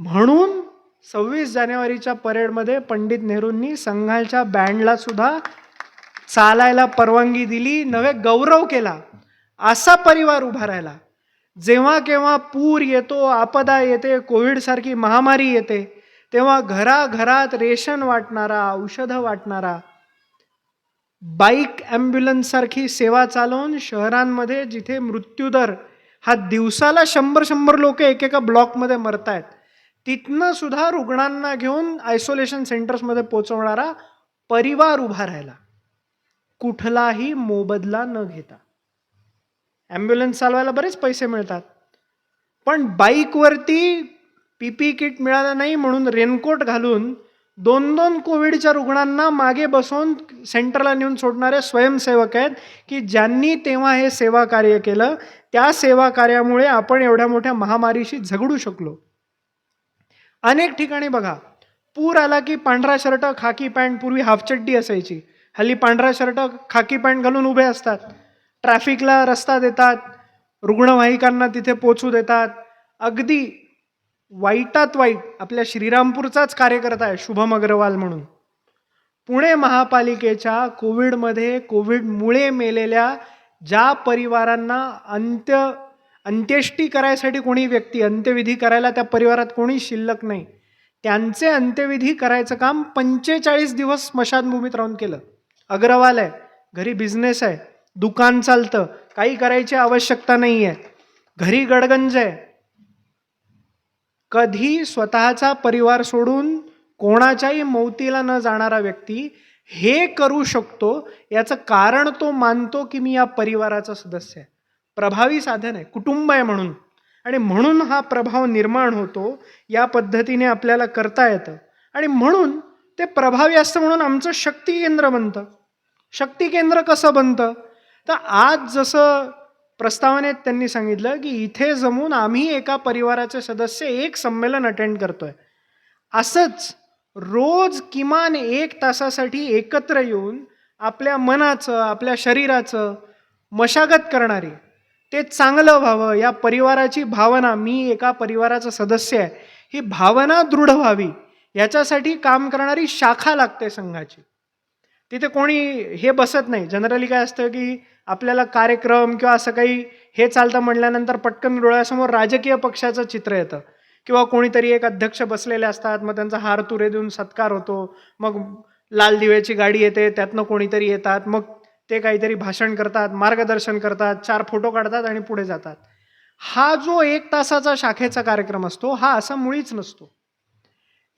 A: म्हणून 26 जानेवारीच्या परेडमध्ये पंडित नेहरूंनी संघाच्या बँडला सुद्धा चालायला परवानगी दिली, नवे गौरव केला. असा परिवार उभा राहिला. जेव्हा केव्हा पूर येतो, आपदा येते, कोविड सारखी महामारी येते, तेव्हा घराघरात रेशन वाटणारा, औषधं वाटणारा, बाईक ॲम्ब्युलन्स सारखी सेवा चालवून शहरांमध्ये जिथे मृत्यूदर हा दिवसाला 100 लोक एकेका ब्लॉकमध्ये मरतायत, तिथनं सुद्धा रुग्णांना घेऊन आयसोलेशन सेंटर्समध्ये पोचवणारा परिवार उभा राहिला, कुठलाही मोबदला न घेता. ॲम्ब्युलन्स चालवायला बरेच पैसे मिळतात, पण बाईकवरती पीपी किट मिळालं नाही म्हणून रेनकोट घालून 2-2 कोविडच्या रुग्णांना मागे बसवून सेंटरला नेऊन सोडणारे स्वयंसेवक आहेत, की ज्यांनी तेव्हा हे सेवा कार्य केलं. त्या सेवा कार्यामुळे आपण एवढ्या मोठ्या महामारीशी झगडू शकलो. अनेक ठिकाणी बघा, पूर आला की पांढरा शर्ट, खाकी पॅन्ट, पूर्वी हाफचड्डी असायची, हल्ली पांढरा शर्ट, खाकी पॅन्ट घालून उभे असतात, ट्रॅफिकला रस्ता देतात, रुग्णवाहिकांना तिथे पोचू देतात. अगदी वाईटात वाईट आपल्या श्रीरामपूरचाच कार्यकर्ता आहे शुभम अग्रवाल म्हणून, पुणे महापालिकेच्या कोविडमध्ये, कोविडमुळे मेलेल्या ज्या परिवारांना अंत्येष्टी करायसाठी कोणी व्यक्ती, अंत्यविधी करायला त्या परिवारात कोणी शिल्लक नाही, त्यांचे अंत्यविधी करायचं काम 45 दिवस स्मशानभूमीत राहून केलं. अग्रवाल आहे, घरी बिझनेस आहे, दुकान चालतं, काही करायची आवश्यकता नाही आहे, घरी गडगंज आहे. कधी स्वतःचा परिवार सोडून कोणाच्याही मौतीला न जाणारा व्यक्ती हे करू शकतो, याचं कारण तो मानतो की मी या परिवाराचा सदस्य आहे. प्रभावी साधन आहे, कुटुंब आहे म्हणून. आणि म्हणून हा प्रभाव निर्माण होतो. या पद्धतीने आपल्याला करता येतं. आणि म्हणून ते प्रभावी असतं, म्हणून आमचं शक्ती केंद्र बनतं. शक्ती केंद्र कसं बनतं? तर आज जसं प्रस्तावनेत त्यांनी सांगितलं की इथे जमून आम्ही एका परिवाराचे सदस्य एक संमेलन अटेंड करतोय. असंच रोज किमान 1 तासासाठी एकत्र येऊन आपल्या मनाचं, आपल्या शरीराचं मशागत करणारी, ते चांगलं व्हावं, या परिवाराची भावना, मी एका परिवाराचा सदस्य आहे, ही भावना दृढ व्हावी, याच्यासाठी काम करणारी शाखा लागते संघाची. तिथे कोणी हे बसत नाही. जनरली काय असतं की आपल्याला कार्यक्रम किंवा असं काही हे चालतं म्हणल्यानंतर पटकन डोळ्यासमोर राजकीय पक्षाचं चित्र येतं, किंवा कोणीतरी एक अध्यक्ष बसलेले असतात, मग त्यांचा हार तुरे देऊन सत्कार होतो, मग लाल दिव्याची गाडी येते, त्यातनं कोणीतरी येतात, मग ते काहीतरी भाषण करतात, मार्गदर्शन करतात, 4 फोटो काढतात आणि पुढे जातात. हा जो 1 तासाचा शाखेचा कार्यक्रम असतो, हा असा मुळीच नसतो.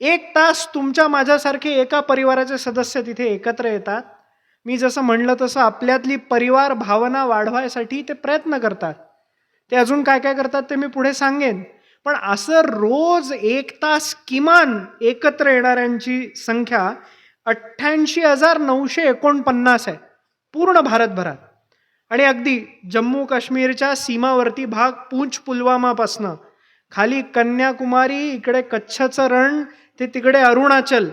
A: 1 तास तुमच्या माझ्यासारखे एका परिवाराचे सदस्य तिथे एकत्र येतात. मी जसं म्हणलं तसं आपल्यातली परिवार भावना वाढवायसाठी ते प्रयत्न करतात. ते अजून काय काय करतात ते मी पुढे सांगेन. पण असं रोज 1 तास किमान एकत्र येणाऱ्यांची संख्या 88,949 आहे पूर्ण भारतभरात. आणि अगदी जम्मू काश्मीरच्या सीमावर्ती भाग पूंछ पुलवामापासनं खाली कन्याकुमारी, इकडे कच्छचं रण, ते तिकडे अरुणाचल,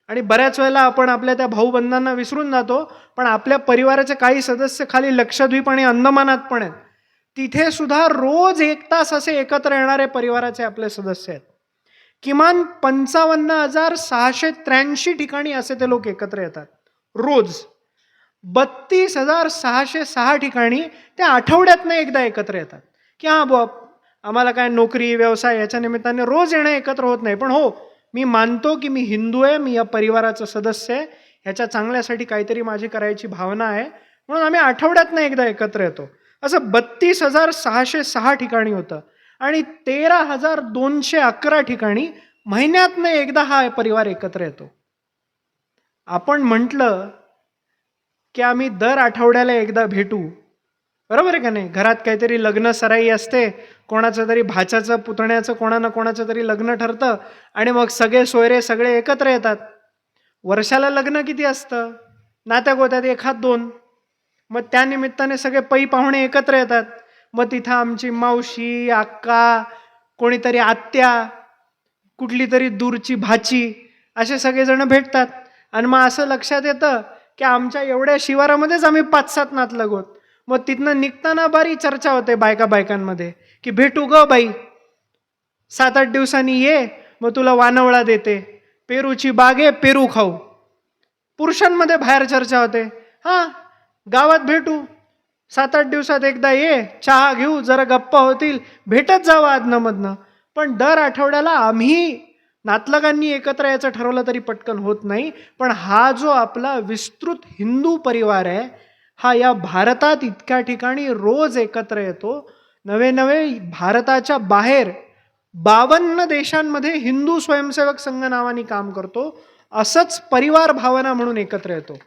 A: आणि बऱ्याच वेळेला आपण आपल्या त्या भाऊबंधांना विसरून जातो, पण आपल्या परिवाराचे काही सदस्य खाली लक्षद्वीप आणि अंदमानात पण आहेत. तिथे सुद्धा रोज 1 तास असे एकत्र येणारे परिवाराचे आपले सदस्य आहेत. किमान 55,683 ठिकाणी असे ते लोक एकत्र येतात रोज. 32,606 ठिकाणी ते आठवड्यातनं एकदा एकत्र येतात. की हां बुवा, आम्हाला काय नोकरी व्यवसाय याच्या निमित्ताने रोज येणं एकत्र होत नाही, पण हो, मी मानतो की मी हिंदू आहे, मी या परिवाराचा सदस्य आहे, ह्याच्या चांगल्यासाठी काहीतरी माझी करायची भावना आहे, म्हणून आम्ही आठवड्यातनं एकदा एकत्र येतो. असं 32,606 ठिकाणी होतं. आणि 13,211 ठिकाणी महिन्यातनं एकदा हा परिवार एकत्र येतो. आपण म्हटलं की आम्ही दर आठवड्याला एकदा भेटू, बरोबर आहे का नाही? घरात काहीतरी लग्न सराई असते, कोणाचं तरी भाच्याचं, पुतण्याचं, कोणा कोणाचं तरी लग्न ठरतं, आणि मग सगळे सोयरे सगळे एकत्र येतात. वर्षाला लग्न किती असतं? नात्यागोत्यात 1-2. मग त्या निमित्ताने सगळे पै पाहुणे एकत्र येतात. मग तिथं आमची मावशी, अक्का, कोणीतरी आत्या, कुठली तरी दूरची भाची, असे सगळेजण भेटतात. आणि मग असं लक्षात येतं की आमच्या एवढ्या शिवारामध्येच आम्ही 5-7 नातलग आहोत. मग तिथनं निघताना बारी चर्चा होते बायकांमध्ये की भेटू ग बाई, 7-8 दिवसांनी ये, मग तुला वानवळा देते, पेरूची बाग आहे, पेरू खाऊ. पुरुषांमध्ये बाहेर चर्चा होते, हां गावात भेटू, 7-8 दिवसात एकदा ये, चहा घेऊ, जरा गप्पा होतील, भेटत जावं आदनमधनं. पण दर आठवड्याला आम्ही नातलगांनी एकत्र यायचं ठरवलं तरी पटकन होत नाही. पण हा जो आपला विस्तृत हिंदू परिवार आहे, हा या भारतात इतक्या ठिकाणी रोज एकत्र येतो. नवे भारताच्या बाहेर 52 देशांमध्ये हिंदू स्वयंसेवक संघ नावाने काम करतो. असंच परिवार भावना म्हणून एकत्र येतो,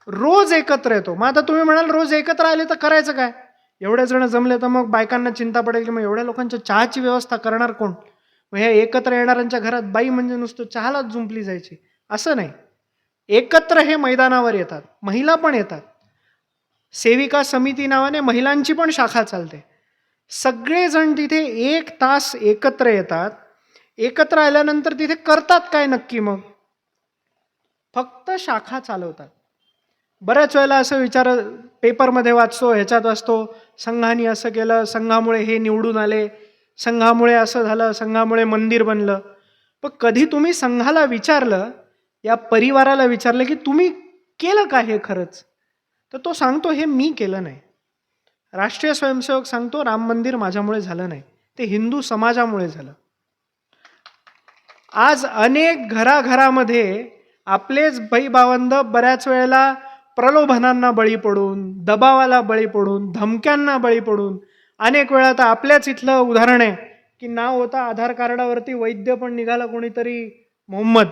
A: रोज एकत्र येतो. मग आता तुम्ही म्हणाल रोज एकत्र आले तर करायचं काय? एवढे जण जमले तर मग बायकांना चिंता पडेल की मग एवढ्या लोकांच्या चहाची व्यवस्था करणार कोण? मग ह्या एकत्र येणाऱ्यांच्या घरात बाई म्हणजे नुसतं चहालाच जुंपली जायची असं नाही. एकत्र हे मैदानावर येतात, महिला पण येतात. सेविका समिती नावाने महिलांची पण शाखा चालते. सगळेजण तिथे 1 तास एकत्र येतात. एकत्र आल्यानंतर तिथे करतात काय नक्की? मग फक्त शाखा चालवतात. बऱ्याच वेळेला असं पेपरमध्ये वाचतो, ह्याच्यात वाचतो, संघाने असं केलं, संघामुळे हे निवडून आले, संघामुळे असं झालं, संघामुळे मंदिर बनलं. पण कधी तुम्ही संघाला विचारलं, या परिवाराला विचारलं की तुम्ही केलं का हे खरंच? तर तो सांगतो हे मी केलं नाही. राष्ट्रीय स्वयंसेवक सांगतो राम मंदिर माझ्यामुळे झालं नाही, ते हिंदू समाजामुळे झालं. आज अनेक घराघरामध्ये आपलेच भाईभावंड बऱ्याच वेळेला प्रलोभनांना बळी पडून, दबावाला बळी पडून, धमक्यांना बळी पडून, अनेक वेळा तर आपल्याच इथलं उदाहरण आहे की नाव होतं आधार कार्डावरती वैद्य, पण निघाला कोणीतरी मोहम्मद.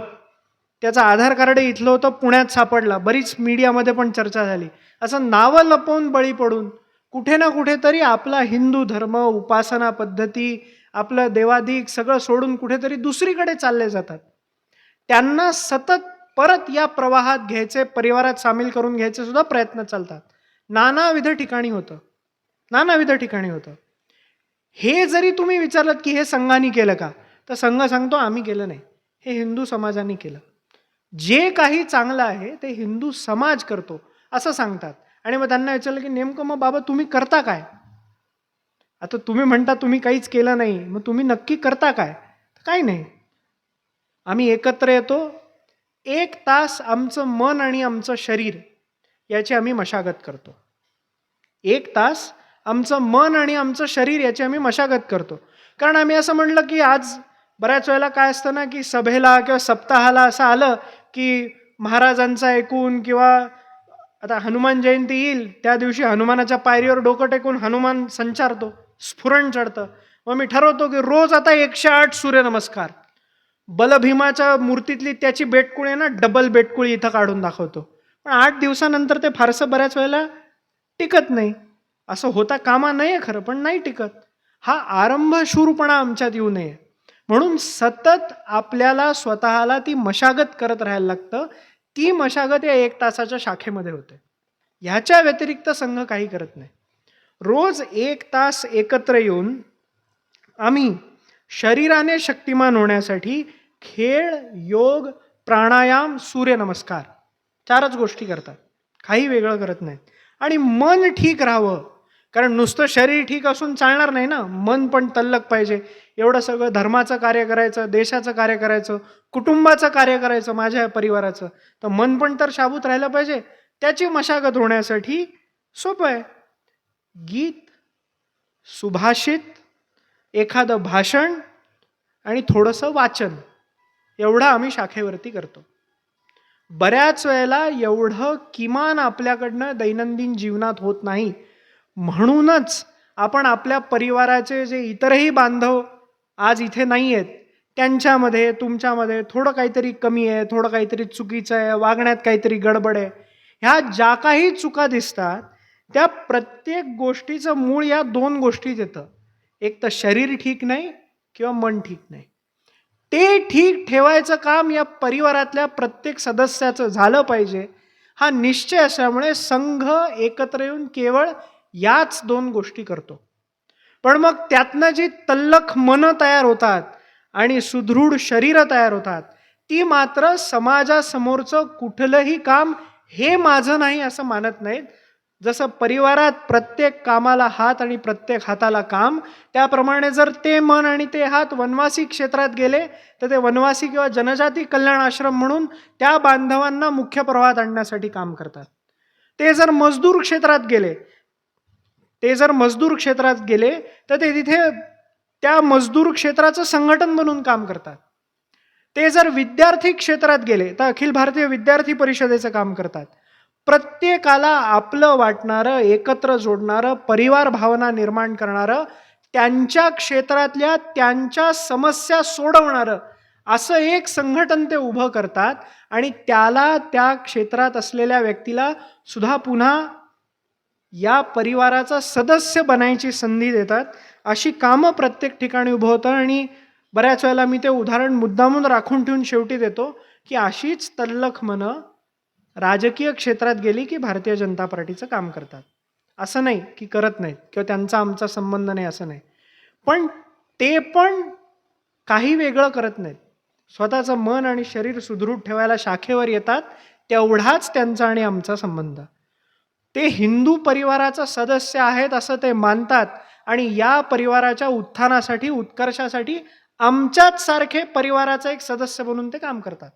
A: त्याचं आधार कार्ड इथलं होतं, पुण्यात सापडला, बरीच मीडियामध्ये पण चर्चा झाली. असं नावं लपवून बळी पडून कुठे ना कुठेतरी आपला हिंदू धर्म, उपासना पद्धती, आपलं देवाधिक सगळं सोडून कुठेतरी दुसरीकडे चालले जातात. त्यांना सतत परत या प्रवाहात घ्यायचे, परिवारात सामील करून घ्यायचे सुद्धा प्रयत्न चालतात. नानाविध ठिकाणी होतं, नानाविध ठिकाणी होतं. हे जरी तुम्ही विचारलं की हे संघाने केलं का, तर संघ सांगतो आम्ही केलं नाही, हे हिंदू समाजाने केलं. जे काही चांगलं आहे ते हिंदू समाज करतो असं सांगतात. आणि मग त्यांना विचारलं की नेमकं मग बाबा तुम्ही करता काय? आता तुम्ही म्हणता तुम्ही काहीच केलं नाही, मग तुम्ही नक्की करता काय? काही नाही, आम्ही एकत्र येतो, 1 तास आमचं मन आणि आमचं शरीर याची आम्ही मशागत करतो. 1 तास आमचं मन आणि आमचं शरीर याची आम्ही मशागत करतो. कारण आम्ही असं म्हणलं की आज बऱ्याच वेळेला काय असतं ना, की सभेला किंवा सप्ताहाला असं आलं की महाराजांचं ऐकून, किंवा आता हनुमान जयंती येईल त्या दिवशी हनुमानाच्या पायरीवर डोकं टेकून हनुमान संचारतो, स्फुरण चढतं. मग मी ठरवतो की रोज आता 108 सूर्यनमस्कार. बलभीमाच्या मूर्तीतली त्याची बेटकुळी ना डबल बेटकुळी इथं काढून दाखवतो. पण 8 दिवसानंतर ते फारसं बऱ्याच वेळेला टिकत नाही. असं होता कामा नये खरं, पण नाही टिकत. हा आरंभशूरपणा आमच्यात येऊ नये म्हणून सतत आपल्याला स्वतःला ती मशागत करत राहायला लागतं. ती मशागत या 1 तासाच्या शाखेमध्ये होते. ह्याच्या व्यतिरिक्त संघ काही करत नाही. रोज 1 तास एकत्र येऊन आम्ही शरीराने शक्तिमान होण्यासाठी खेळ, योग, प्राणायाम, सूर्यनमस्कार 4च गोष्टी करतात, काही वेगळं करत नाहीत. आणि मन ठीक राहावं, कारण नुसतं शरीर ठीक असून चालणार नाही ना, मन पण तल्लक पाहिजे. एवढं सगळं धर्माचं कार्य करायचं, देशाचं कार्य करायचं, कुटुंबाचं कार्य करायचं, माझ्या परिवाराचं, तर मन पण तर शाबूत राहिलं पाहिजे. त्याची मशागत होण्यासाठी सोपं आहे, गीत, सुभाषित, एखादं भाषण आणि थोडंसं वाचन, एवढं आम्ही शाखेवरती करतो. बऱ्याच वेळेला एवढं किमान आपल्याकडनं दैनंदिन जीवनात होत नाही. म्हणूनच आपण आपल्या परिवाराचे जे इतरही बांधव आज इथे नाही आहेत, त्यांच्यामध्ये, तुमच्यामध्ये थोडं काहीतरी कमी आहे, थोडं काहीतरी चुकीचं आहे, वागण्यात काहीतरी गडबड आहे, ह्या ज्या काही चुका दिसतात त्या प्रत्येक गोष्टीचं मूळ या 2 गोष्टीत येतं. एक तर शरीर ठीक नाही किंवा मन ठीक नाही. ते ठीक ठेवायचं काम या परिवारातल्या प्रत्येक सदस्याचं झालं पाहिजे, हा निश्चय असल्यामुळे संघ एकत्र येऊन केवळ याच 2 गोष्टी करतो. पण मग त्यातनं जी तल्लख मनं तयार होतात आणि सुदृढ शरीरं तयार होतात, ती मात्र समाजासमोरचं कुठलंही काम हे माझं नाही असं मानत नाहीत. जसं परिवारात प्रत्येक कामाला हात आणि प्रत्येक हाताला काम, त्याप्रमाणे जर ते मन आणि ते हात वनवासी क्षेत्रात गेले तर ते वनवासी किंवा जनजाती कल्याण आश्रम म्हणून त्या बांधवांना मुख्य प्रवाहात आणण्यासाठी काम करतात. ते जर मजदूर क्षेत्रात गेले, तर ते तिथे त्या मजदूर क्षेत्राचं संघटन बनवून काम करतात. ते जर विद्यार्थी क्षेत्रात गेले तर अखिल भारतीय विद्यार्थी परिषदेचं काम करतात. प्रत्येकाला आपलं वाटणारं, एकत्र जोडणारं, परिवार भावना निर्माण करणारं, त्यांच्या क्षेत्रातल्या त्यांच्या समस्या सोडवणारं असं एक संघटन ते उभं करतात. आणि त्याला, त्या क्षेत्रात असलेल्या व्यक्तीला सुद्धा पुन्हा या परिवाराचा सदस्य बनायची संधी देतात. अशी कामं प्रत्येक ठिकाणी उभं होतं. आणि बऱ्याच वेळेला मी ते उदाहरण मुद्दामून राखून ठेवून शेवटी देतो की अशीच तल्लख मनं राजकीय क्षेत्रात गेली की भारतीय जनता पार्टीचं काम करतात. असं नाही की करत नाहीत किंवा त्यांचा आमचा संबंध नाही, असं नाही. पण ते पण काही वेगळं करत नाहीत. स्वतःचं मन आणि शरीर सुदृढ ठेवायला शाखेवर येतात, तेवढाच त्यांचा आणि आमचा संबंध. ते हिंदू परिवाराचा सदस्य आहेत असं ते मानतात आणि या परिवाराच्या उत्थानासाठी, उत्कर्षासाठी आमच्याच सारखे परिवाराचा एक सदस्य बनून ते काम करतात.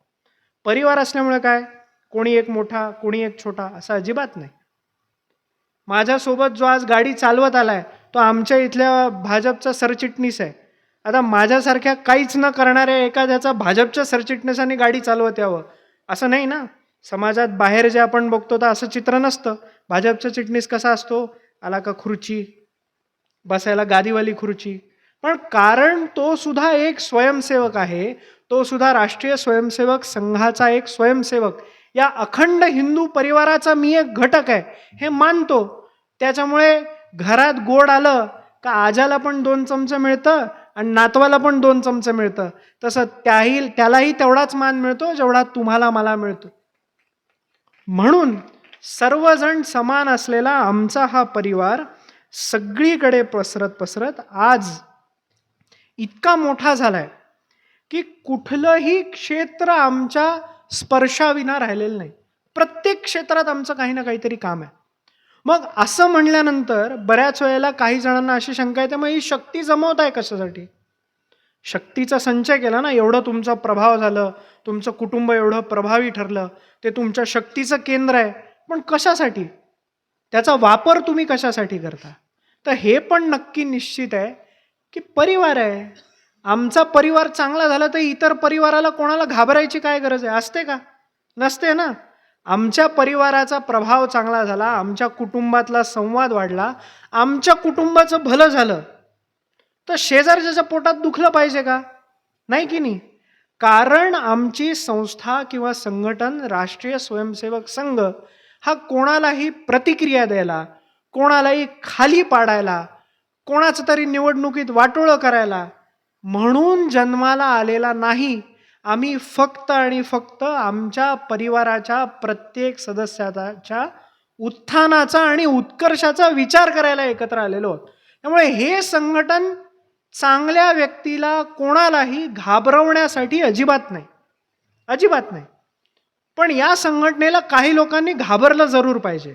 A: परिवार असल्यामुळे काय, कोणी एक मोठा, कोणी एक छोटा असं अजिबात नाही. माझ्यासोबत जो आज गाडी चालवत आलाय तो आमच्या इथल्या भाजपचा सरचिटणीस आहे. आता माझ्यासारख्या काहीच न करणाऱ्या एखाद्याचा भाजपच्या सरचिटणीसांनी गाडी चालवत यावं असं नाही ना. समाजात बाहेर जे आपण बघतो तर असं चित्र नसतं. भाजपचा चिटणीस कसा असतो, आला का खुर्ची, बसायला गादीवाली खुर्ची. पण कारण तो सुद्धा एक स्वयंसेवक आहे, तो सुद्धा राष्ट्रीय स्वयंसेवक संघाचा एक स्वयंसेवक, या अखंड हिंदू परिवाराचा मी एक घटक आहे हे मानतो. त्याच्यामुळे घरात गोड आलं का आजाला पण 2 चमचे मिळतं आणि नातवाला पण 2 चमचे मिळतं. तसं त्यालाही तेवढाच मान मिळतो जेवढा तुम्हाला मला मिळतो. म्हणून सर्वजण समान असलेला आमचा हा परिवार सगळीकडे पसरत पसरत आज इतका मोठा झालाय की कुठलंही क्षेत्र आमच्या स्पर्शाविना राहिलेलं नाही. प्रत्येक क्षेत्रात आमचं काही ना काहीतरी काम आहे. मग असं म्हणल्यानंतर बऱ्याच वेळेला काही जणांना अशी शंका येते, मग ही शक्ती जमवताय कशासाठी? शक्तीचा संचय केला ना, एवढं तुमचा प्रभाव झालं, तुमचं कुटुंब एवढं प्रभावी ठरलं, ते तुमच्या शक्तीचं केंद्र आहे. पण कशासाठी? त्याचा वापर तुम्ही कशासाठी करता? तर हे पण नक्की निश्चित आहे की परिवार आहे. आमचा परिवार चांगला झाला तर इतर परिवाराला कोणाला घाबरायची काय गरज आहे? असते का? नसते ना. आमच्या परिवाराचा प्रभाव चांगला झाला, आमच्या कुटुंबातला संवाद वाढला, आमच्या कुटुंबाचं भलं झालं, तर शेजारच्याच्या पोटात दुखलं पाहिजे का? नाही की नाही? कारण आमची संस्था किंवा संघटन राष्ट्रीय स्वयंसेवक संघ हा कोणालाही प्रतिक्रिया द्यायला, कोणालाही खाली पाडायला, कोणाचं तरी निवडणुकीत वाटोळं करायला म्हणून जन्माला आलेला नाही. आम्ही फक्त आणि फक्त आमच्या परिवाराच्या प्रत्येक सदस्याच्या उत्थानाचा आणि उत्कर्षाचा विचार करायला एकत्र आलेलो आहोत. त्यामुळे हे संघटन चांगल्या व्यक्तीला कोणालाही घाबरवण्यासाठी अजिबात नाही, अजिबात नाही. पण या संघटनेला काही लोकांनी घाबरलं जरूर पाहिजे.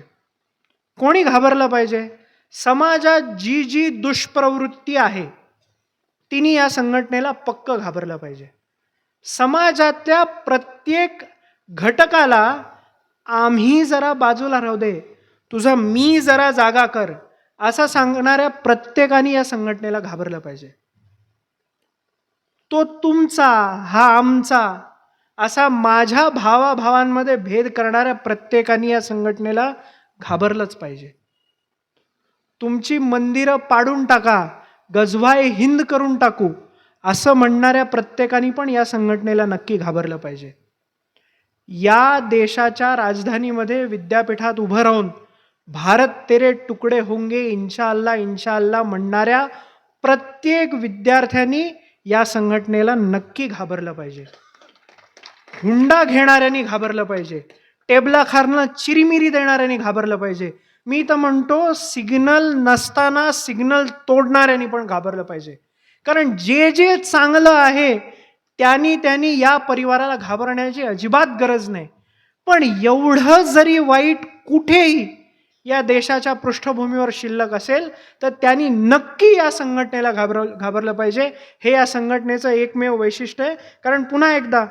A: कोणी घाबरलं पाहिजे? समाजात जी जी दुष्प्रवृत्ती आहे तिने या संघटनेला पक्क घाबरलं पाहिजे. समाजातल्या प्रत्येक घटकाला आम्ही जरा बाजूला राहू दे, तुझा मी जरा जागा कर, असं सांगणाऱ्या प्रत्येकाने या संघटनेला घाबरलं पाहिजे. तो तुमचा, हा आमचा, असा माझ्या भावाभावांमध्ये भेद करणाऱ्या प्रत्येकाने या संघटनेला घाबरलंच पाहिजे. तुमची मंदिरं पाडून टाका, गजवाय हिंद करून टाकू, असं म्हणणाऱ्या प्रत्येकाने पण या संघटनेला नक्की घाबरलं पाहिजे. या देशाच्या राजधानीमध्ये विद्यापीठात उभं राहून भारत तेरे तुकडे होंगे इंशाअल्लाह इंशाअल्लाह म्हणणाऱ्या प्रत्येक विद्यार्थ्यांनी या संघटनेला नक्की घाबरलं पाहिजे. हुंडा घेणाऱ्यांनी घाबरलं पाहिजे, टेबलाखारनं चिरीमिरी देणाऱ्यांनी घाबरलं पाहिजे. मी तर म्हणतो सिग्नल नसताना सिग्नल तोडणाऱ्यांनी पण घाबरलं पाहिजे. कारण जे जे चांगलं आहे त्यांनी या परिवाराला घाबरण्याची अजिबात गरज नाही. पण एवढं जरी वाईट कुठेही या देशाच्या पृष्ठभूमीवर शिल्लक असेल तर त्यांनी नक्की या संघटनेला घाबरलं पाहिजे. हे या संघटनेचं एकमेव वैशिष्ट्य आहे. कारण पुन्हा एकदा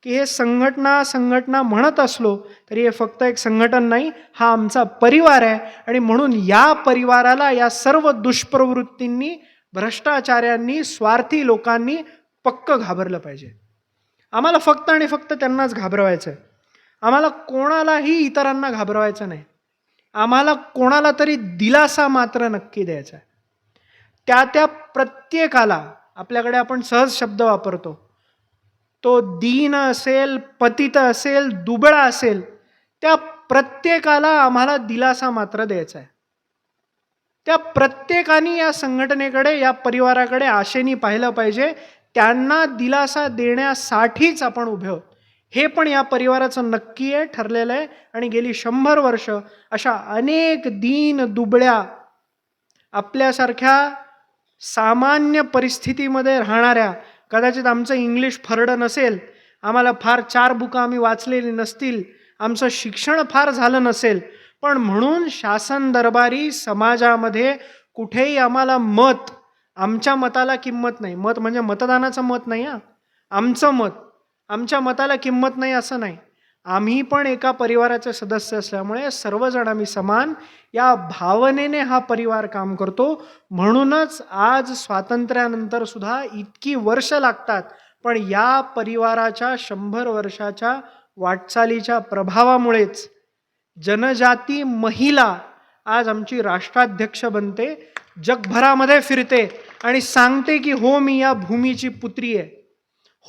A: की हे संघटना म्हणत असलो तरी हे फक्त एक संघटन नाही, हा आमचा परिवार आहे. आणि म्हणून या परिवाराला या सर्व दुष्प्रवृत्तींनी, भ्रष्टाचार्यांनी, स्वार्थी लोकांनी पक्क घाबरलं पाहिजे. आम्हाला फक्त आणि फक्त त्यांनाच घाबरवायचं आहे. आम्हाला कोणालाही इतरांना घाबरवायचं नाही. आम्हाला कोणाला तरी दिलासा मात्र नक्की द्यायचा आहे. त्या प्रत्येकाला, आपल्याकडे आपण सहज शब्द वापरतो, तो दीन असेल, पतित असेल, दुबळा असेल, त्या प्रत्येकाला आम्हाला दिलासा मात्र द्यायचा आहे. त्या प्रत्येकाने या संघटनेकडे, या परिवाराकडे आशेने पाहिलं पाहिजे. त्यांना दिलासा देण्यासाठीच आपण उभे आहोत. हे पण या परिवाराचं नक्की आहे, ठरलेलं आहे. आणि गेली 100 वर्ष अशा अनेक दीन दुबळ्या, आपल्यासारख्या सामान्य परिस्थितीमध्ये राहणाऱ्या, कदाचित आमचं इंग्लिश फरडं नसेल, आम्हाला फार 4 बुकं आम्ही वाचलेली नसतील, आमचं शिक्षण फार झालं नसेल, पण म्हणून शासन दरबारी समाजामध्ये कुठेही आम्हाला आमच्या मताला किंमत नाही. मत म्हणजे मतदानाचं मत नाही, आमचं मत, आमच्या मताला किंमत नाही असं नाही. आम्ही पण एका परिवाराचे सदस्य असल्यामुळे सर्वजण आम्ही समान या भावनेने हा परिवार काम करतो. म्हणूनच आज स्वातंत्र्यानंतर सुद्धा इतकी वर्ष लागतात, पण या परिवाराच्या 100 वर्षाच्या वाटचालीच्या प्रभावामुळेच जनजाती महिला आज आमची राष्ट्राध्यक्ष बनते, जगभरामध्ये फिरते आणि सांगते की हो मी या भूमीची पुत्री आहे,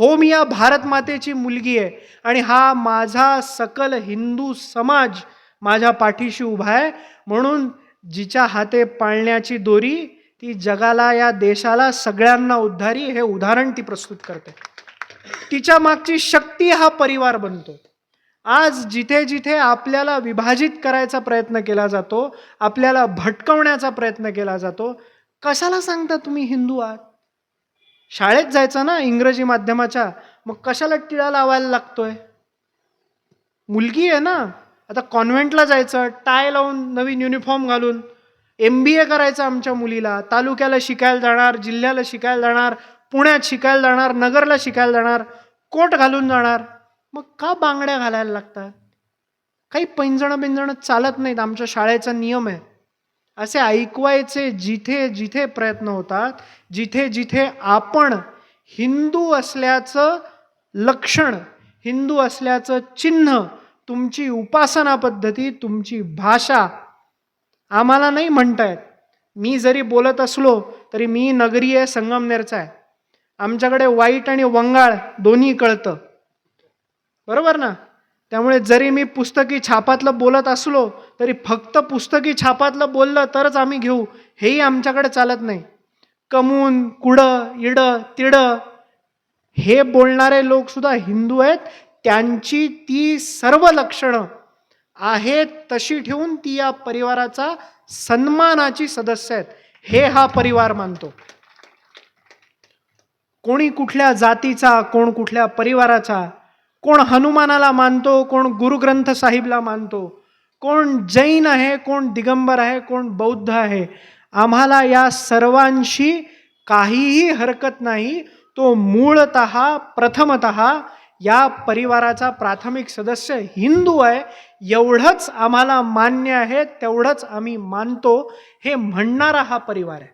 A: हो मी या भारत मातेची मुलगी आहे आणि हा माझा सकल हिंदू समाज माझ्या पाठीशी उभा आहे. म्हणून जिच्या हाते पाळण्याची दोरी ती जगाला, या देशाला, सगळ्यांना उद्धारी, हे उदाहरण ती प्रस्तुत करते. तिच्या मागची शक्ती हा परिवार बनतो. आज जिथे जिथे आपल्याला विभाजित करायचा प्रयत्न केला जातो, आपल्याला भटकवण्याचा प्रयत्न केला जातो, कशाला सांगता तुम्ही हिंदू आहात? शाळेत जायचं ना इंग्रजी माध्यमाच्या, मग कशाला टिळा लावायला लागतोय? मुलगी आहे ना, आता कॉन्व्हेंटला जायचं, टाय लावून नवीन युनिफॉर्म घालून, MBA करायचं आमच्या मुलीला, तालुक्याला शिकायला जाणार, जिल्ह्याला शिकायला जाणार, पुण्यात शिकायला जाणार, नगरला शिकायला जाणार, कोट घालून जाणार. मग का बांगड्या घालायला लागतात? काही पैंजणं चालत नाहीत, आमच्या शाळेचा नियम आहे. असे ऐकवायचे जिथे जिथे प्रयत्न होतात, जिथे जिथे आपण हिंदू असल्याचं लक्षण, हिंदू असल्याचं चिन्ह, तुमची उपासना पद्धती, तुमची भाषा आम्हाला नाही म्हणतायत. मी जरी बोलत असलो तरी मी नगरी आहे, संगमनेरचा आहे. आमच्याकडे वाईट आणि वंगाळ दोन्ही कळतं, बरोबर ना? त्यामुळे जरी मी पुस्तकी छापातलं बोलत असलो तरी फक्त पुस्तकी छापातलं बोललं तरच आम्ही घेऊ, हेही आमच्याकडे चालत नाही. कमून, कुडं, इडं, तिडं हे बोलणारे लोक सुद्धा हिंदू आहेत. त्यांची ती सर्व लक्षणं आहेत तशी ठेवून ती या परिवाराचा सन्मानाची सदस्य आहेत, हे हा परिवार मानतो. कोणी कुठल्या जातीचा, कोण कुठल्या परिवाराचा, कोण हनुमानाला मानतो, कोण गुरुग्रंथ साहिबला मानतो, कोण जैन आहे, कोण दिगंबर आहे, कोण बौद्ध आहे, आम्हाला या सर्वांशी काहीही हरकत नाही. तो मूळतः प्रथमतः या परिवाराचा प्राथमिक सदस्य हिंदू आहे, एवढंच आम्हाला मान्य आहे, तेवढंच आम्ही मानतो, हे म्हणणारा हा परिवार आहे.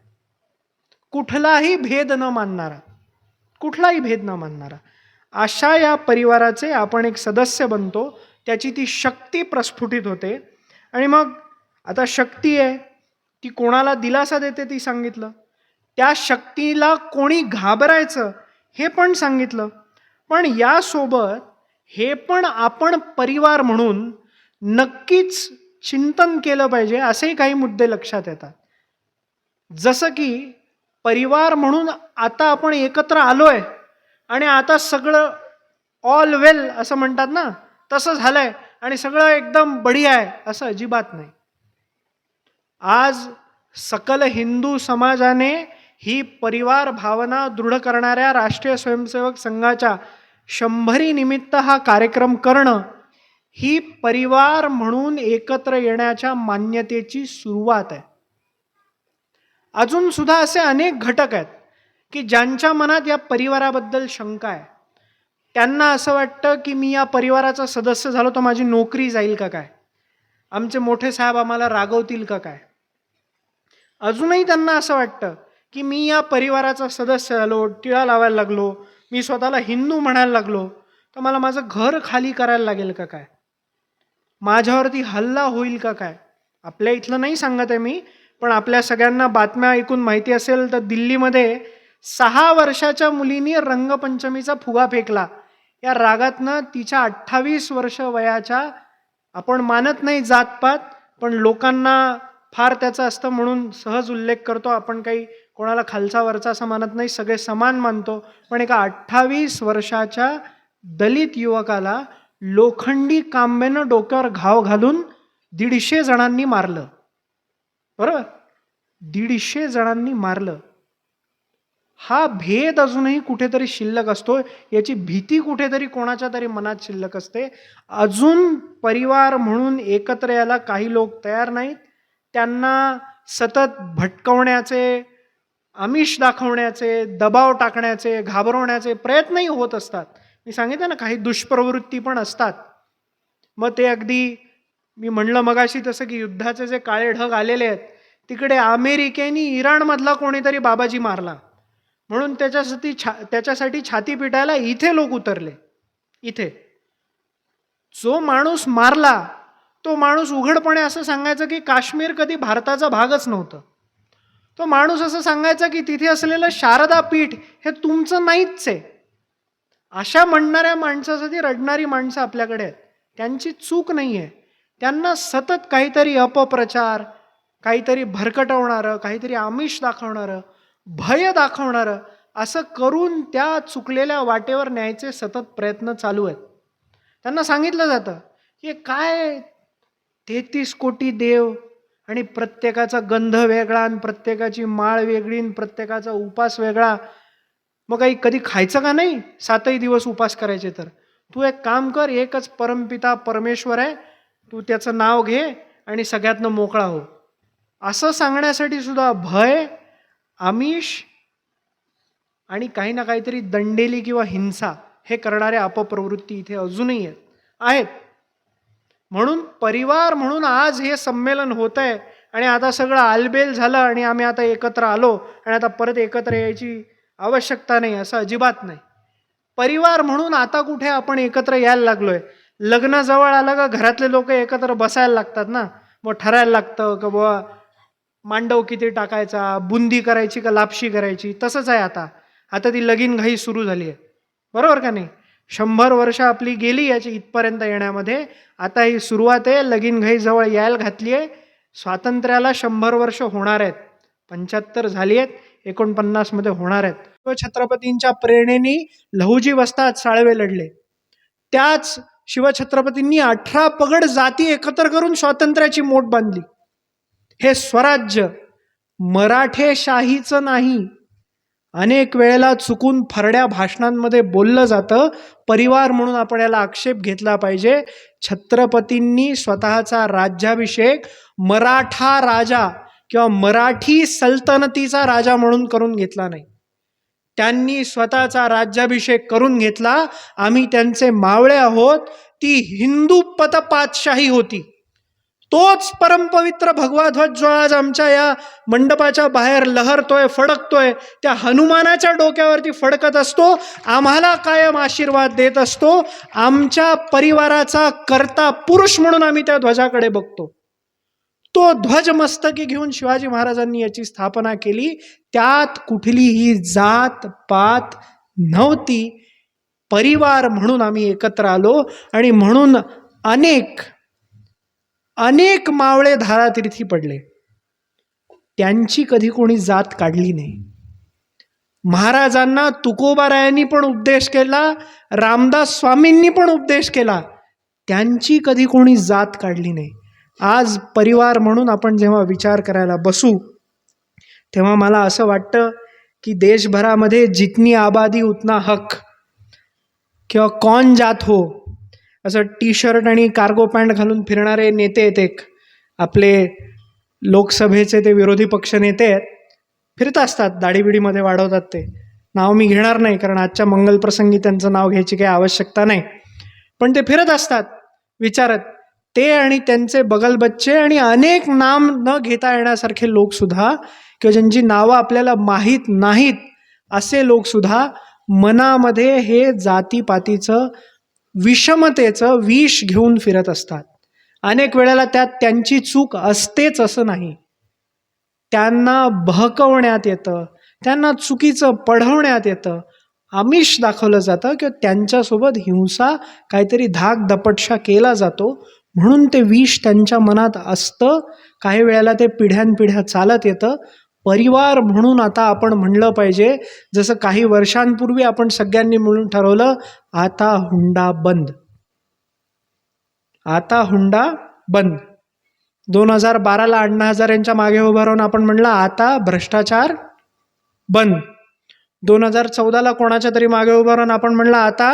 A: कुठलाही भेद न मानणारा, कुठलाही भेद न मानणारा अशा या परिवाराचे आपण एक सदस्य बनतो. त्याची ती शक्ती प्रस्फुटित होते. आणि मग आता शक्ती आहे ती कोणाला दिलासा देते ती सांगितलं, त्या शक्तीला कोणी घाबरायचं हे पण सांगितलं. पण यासोबत हे पण आपण परिवार म्हणून नक्कीच चिंतन केलं पाहिजे, असेही काही मुद्दे लक्षात येतात. जसं की परिवार म्हणून आता आपण एकत्र आलोय आणि आता सगळं ऑल वेल असं म्हणतात ना, तसं झालंय आणि सगळं एकदम बढिया आहे, असं अजिबात नाही. आज सकल हिंदू समाजाने ही परिवार भावना दृढ करणाऱ्या राष्ट्रीय स्वयंसेवक संघाच्या 100री निमित्त हा कार्यक्रम करणं, ही परिवार म्हणून एकत्र येण्याच्या मान्यतेची सुरुवात आहे. अजून सुद्धा असे अनेक घटक आहेत की ज्यांच्या मनात या परिवाराबद्दल शंका आहे. त्यांना असं वाटतं की मी या परिवाराचा सदस्य झालो तर माझी नोकरी जाईल का काय, आमचे मोठे साहेब आम्हाला रागवतील का काय. अजूनही त्यांना असं वाटतं की मी या परिवाराचा सदस्य झालो, टिळा लावायला लागलो, मी स्वतःला हिंदू म्हणायला लागलो तर मला माझं घर खाली करायला लागेल का काय, माझ्यावरती हल्ला होईल का काय. आपल्या इथलं नाही सांगत आहे मी, पण आपल्या सगळ्यांना बातम्या ऐकून माहिती असेल तर दिल्लीमध्ये 6 वर्षाच्या मुलीने रंगपंचमीचा फुगा फेकला. या रागातनं तिच्या 28 वर्ष वयाच्या, आपण मानत नाही जातपात, पण लोकांना फार त्याचं असतं म्हणून सहज उल्लेख करतो. आपण काही कोणाला खालचा वरचा असं मानत नाही, सगळे समान मानतो. पण एका 28 वर्षाच्या दलित युवकाला लोखंडी कांब्यानं डोक्यावर घाव घालून 150 जणांनी मारलं. बरोबर, 150 जणांनी मारलं. हा भेद अजूनही कुठेतरी शिल्लक असतो, याची भीती कुठेतरी कोणाच्या तरी मनात शिल्लक असते. अजून परिवार म्हणून एकत्र यायला काही लोक तयार नाहीत. त्यांना सतत भटकवण्याचे, आमिष दाखवण्याचे, दबाव टाकण्याचे, घाबरवण्याचे प्रयत्नही होत असतात. मी सांगितलं ना, काही दुष्प्रवृत्ती पण असतात. मग ते अगदी मी म्हणलं मगाशी तसं की युद्धाचे जे काळे ढग आलेले आहेत, तिकडे अमेरिकेने इराणमधला कोणीतरी बाबाजी मारला म्हणून त्याच्यासाठी छाती पिटायला इथे लोक उतरले. इथे जो माणूस मारला तो माणूस उघडपणे असं सांगायचं की काश्मीर कधी भारताचा भागच नव्हतं. तो माणूस असं सांगायचा की तिथे असलेलं शारदा पीठ हे तुमचं नाहीच आहे. अशा म्हणणाऱ्या माणसासाठी रडणारी माणसं आपल्याकडे आहेत. त्यांची चूक नाही आहे. त्यांना सतत काहीतरी अपप्रचार, काहीतरी भरकटवणारं, काहीतरी आमिष दाखवणारं, भय दाखवणारं असं करून त्या चुकलेल्या वाटेवर न्यायचे सतत प्रयत्न चालू आहेत. त्यांना सांगितलं जातं की काय 33 कोटी देव आणि प्रत्येकाचा गंध वेगळा आणि प्रत्येकाची माळ वेगळी आणि प्रत्येकाचा उपास वेगळा. मग काही कधी खायचं का नाही 7ही दिवस उपास करायचे तर? तू एक काम कर, एकच परमपिता परमेश्वर आहे, तू त्याचं नाव घे आणि सगळ्यातनं मोकळा हो. असं सांगण्यासाठी सुद्धा भय, आमिष आणि काही ना काहीतरी दंडेली किंवा हिंसा हे करणाऱ्या अपप्रवृत्ती इथे अजूनही आहेत. म्हणून परिवार म्हणून आज हे संमेलन होत आहे आणि आता सगळं आलबेल झालं आणि आम्ही आता एकत्र आलो आणि आता परत एकत्र यायची आवश्यकता नाही असं अजिबात नाही. परिवार म्हणून आता कुठे आपण एकत्र यायला लागलोय. लग्न जवळ आलं का घरातले लोक एकत्र बसायला लागतात ना, मग ठरायला लागतं का बुवा मांडव किती टाकायचा, बुंदी करायची का लापशी करायची. तसंच आहे आता ती लगीनघाई सुरू झाली आहे, बरोबर का नाही? 100 वर्ष आपली गेली याची इथपर्यंत येण्यामध्ये. आता ही सुरुवात आहे, लगीनघाई जवळ यायला घातली आहे. स्वातंत्र्याला 100 वर्ष होणार आहेत. 75 झाली आहेत, 49 मध्ये होणार आहेत. छत्रपतींच्या प्रेरणेने लहुजी वस्ताद साळवे लढले. त्याच शिवछत्रपतींनी 18 पगड जाती एकत्र करून स्वातंत्र्याची मोठ बांधली. हे स्वराज्य मराठेशाहीचं नाही. अनेक वेळेला चुकून फरड्या भाषणांमध्ये बोललं जातं. परिवार म्हणून आपण याला आक्षेप घेतला पाहिजे. छत्रपतींनी स्वतःचा राज्याभिषेक मराठा राजा किंवा मराठी सल्तनतीचा राजा म्हणून करून घेतला नाही. त्यांनी स्वतःचा राज्याभिषेक करून घेतला. आम्ही त्यांचे मावळे आहोत. ती हिंदू पतपातशाही होती. तोच परमपवित्र भगवा ध्वज जो आज आमच्या या मंडपाच्या बाहेर लहरतोय, फडकतोय, त्या हनुमानाच्या डोक्यावरती फडकत असतो. आम्हाला कायम आशीर्वाद देत असतो. आमच्या परिवाराचा कर्ता पुरुष म्हणून आम्ही त्या ध्वजाकडे बघतो. तो ध्वज मस्तकी घेऊन शिवाजी महाराजांनी याची स्थापना केली. त्यात कुठलीही जात पात नव्हती. परिवार म्हणून आम्ही एकत्र आलो आणि म्हणून अनेक मावळे धारातीर्थी पडले. त्यांची कधी कोणी जात काढली नाही. महाराजांना तुकोबारायांनी पण उपदेश केला, रामदास स्वामींनी पण उपदेश केला. त्यांची कधी कोणी जात काढली नाही. आज परिवार म्हणून आपण जेव्हा विचार करायला बसू तेव्हा मला असं वाटतं की देशभरामध्ये जितनी आबादी उतना हक किंवा कौन जात हो असं टी शर्ट आणि कार्गो पॅन्ट घालून फिरणारे नेते आहेत. एक आपले लोकसभेचे ते विरोधी पक्ष नेते आहेत, फिरत असतात, दाढीबिडीमध्ये वाढवतात. ते नाव मी घेणार नाही कारण आजच्या मंगलप्रसंगी त्यांचं नाव घ्यायची काही आवश्यकता नाही. पण ते फिरत असतात विचारत. ते आणि त्यांचे बगलबच्चे आणि अनेक नाम न घेता येण्यासारखे लोकसुद्धा किंवा ज्यांची नावं आपल्याला माहीत नाहीत असे लोकसुद्धा मनामध्ये हे जातीपातीचं विषमतेचं विष घेऊन फिरत असतात. अनेक वेळेला त्यात त्यांची चूक असतेच असं नाही. त्यांना बहकवण्यात येतं, त्यांना चुकीचं पढवण्यात येतं, आमिष दाखवलं जातं किंवा त्यांच्यासोबत हिंसा काहीतरी धाक दपटशा केला जातो. म्हणून ते विष त्यांच्या मनात असतं. काही वेळेला ते पिढ्यानपिढ्या चालत येतं. परिवार म्हणून आता आपण म्हणलं पाहिजे, जसं काही वर्षांपूर्वी आपण सगळ्यांनी मिळून ठरवलं, आता हुंडा बंद, आता हुंडा बंद. 2012ला अण्णा हजारेंच्या मागे उभं राहून आपण म्हणलं आता भ्रष्टाचार बंद. 2014ला कोणाच्या तरी मागे उभं राहून आपण म्हणलं आता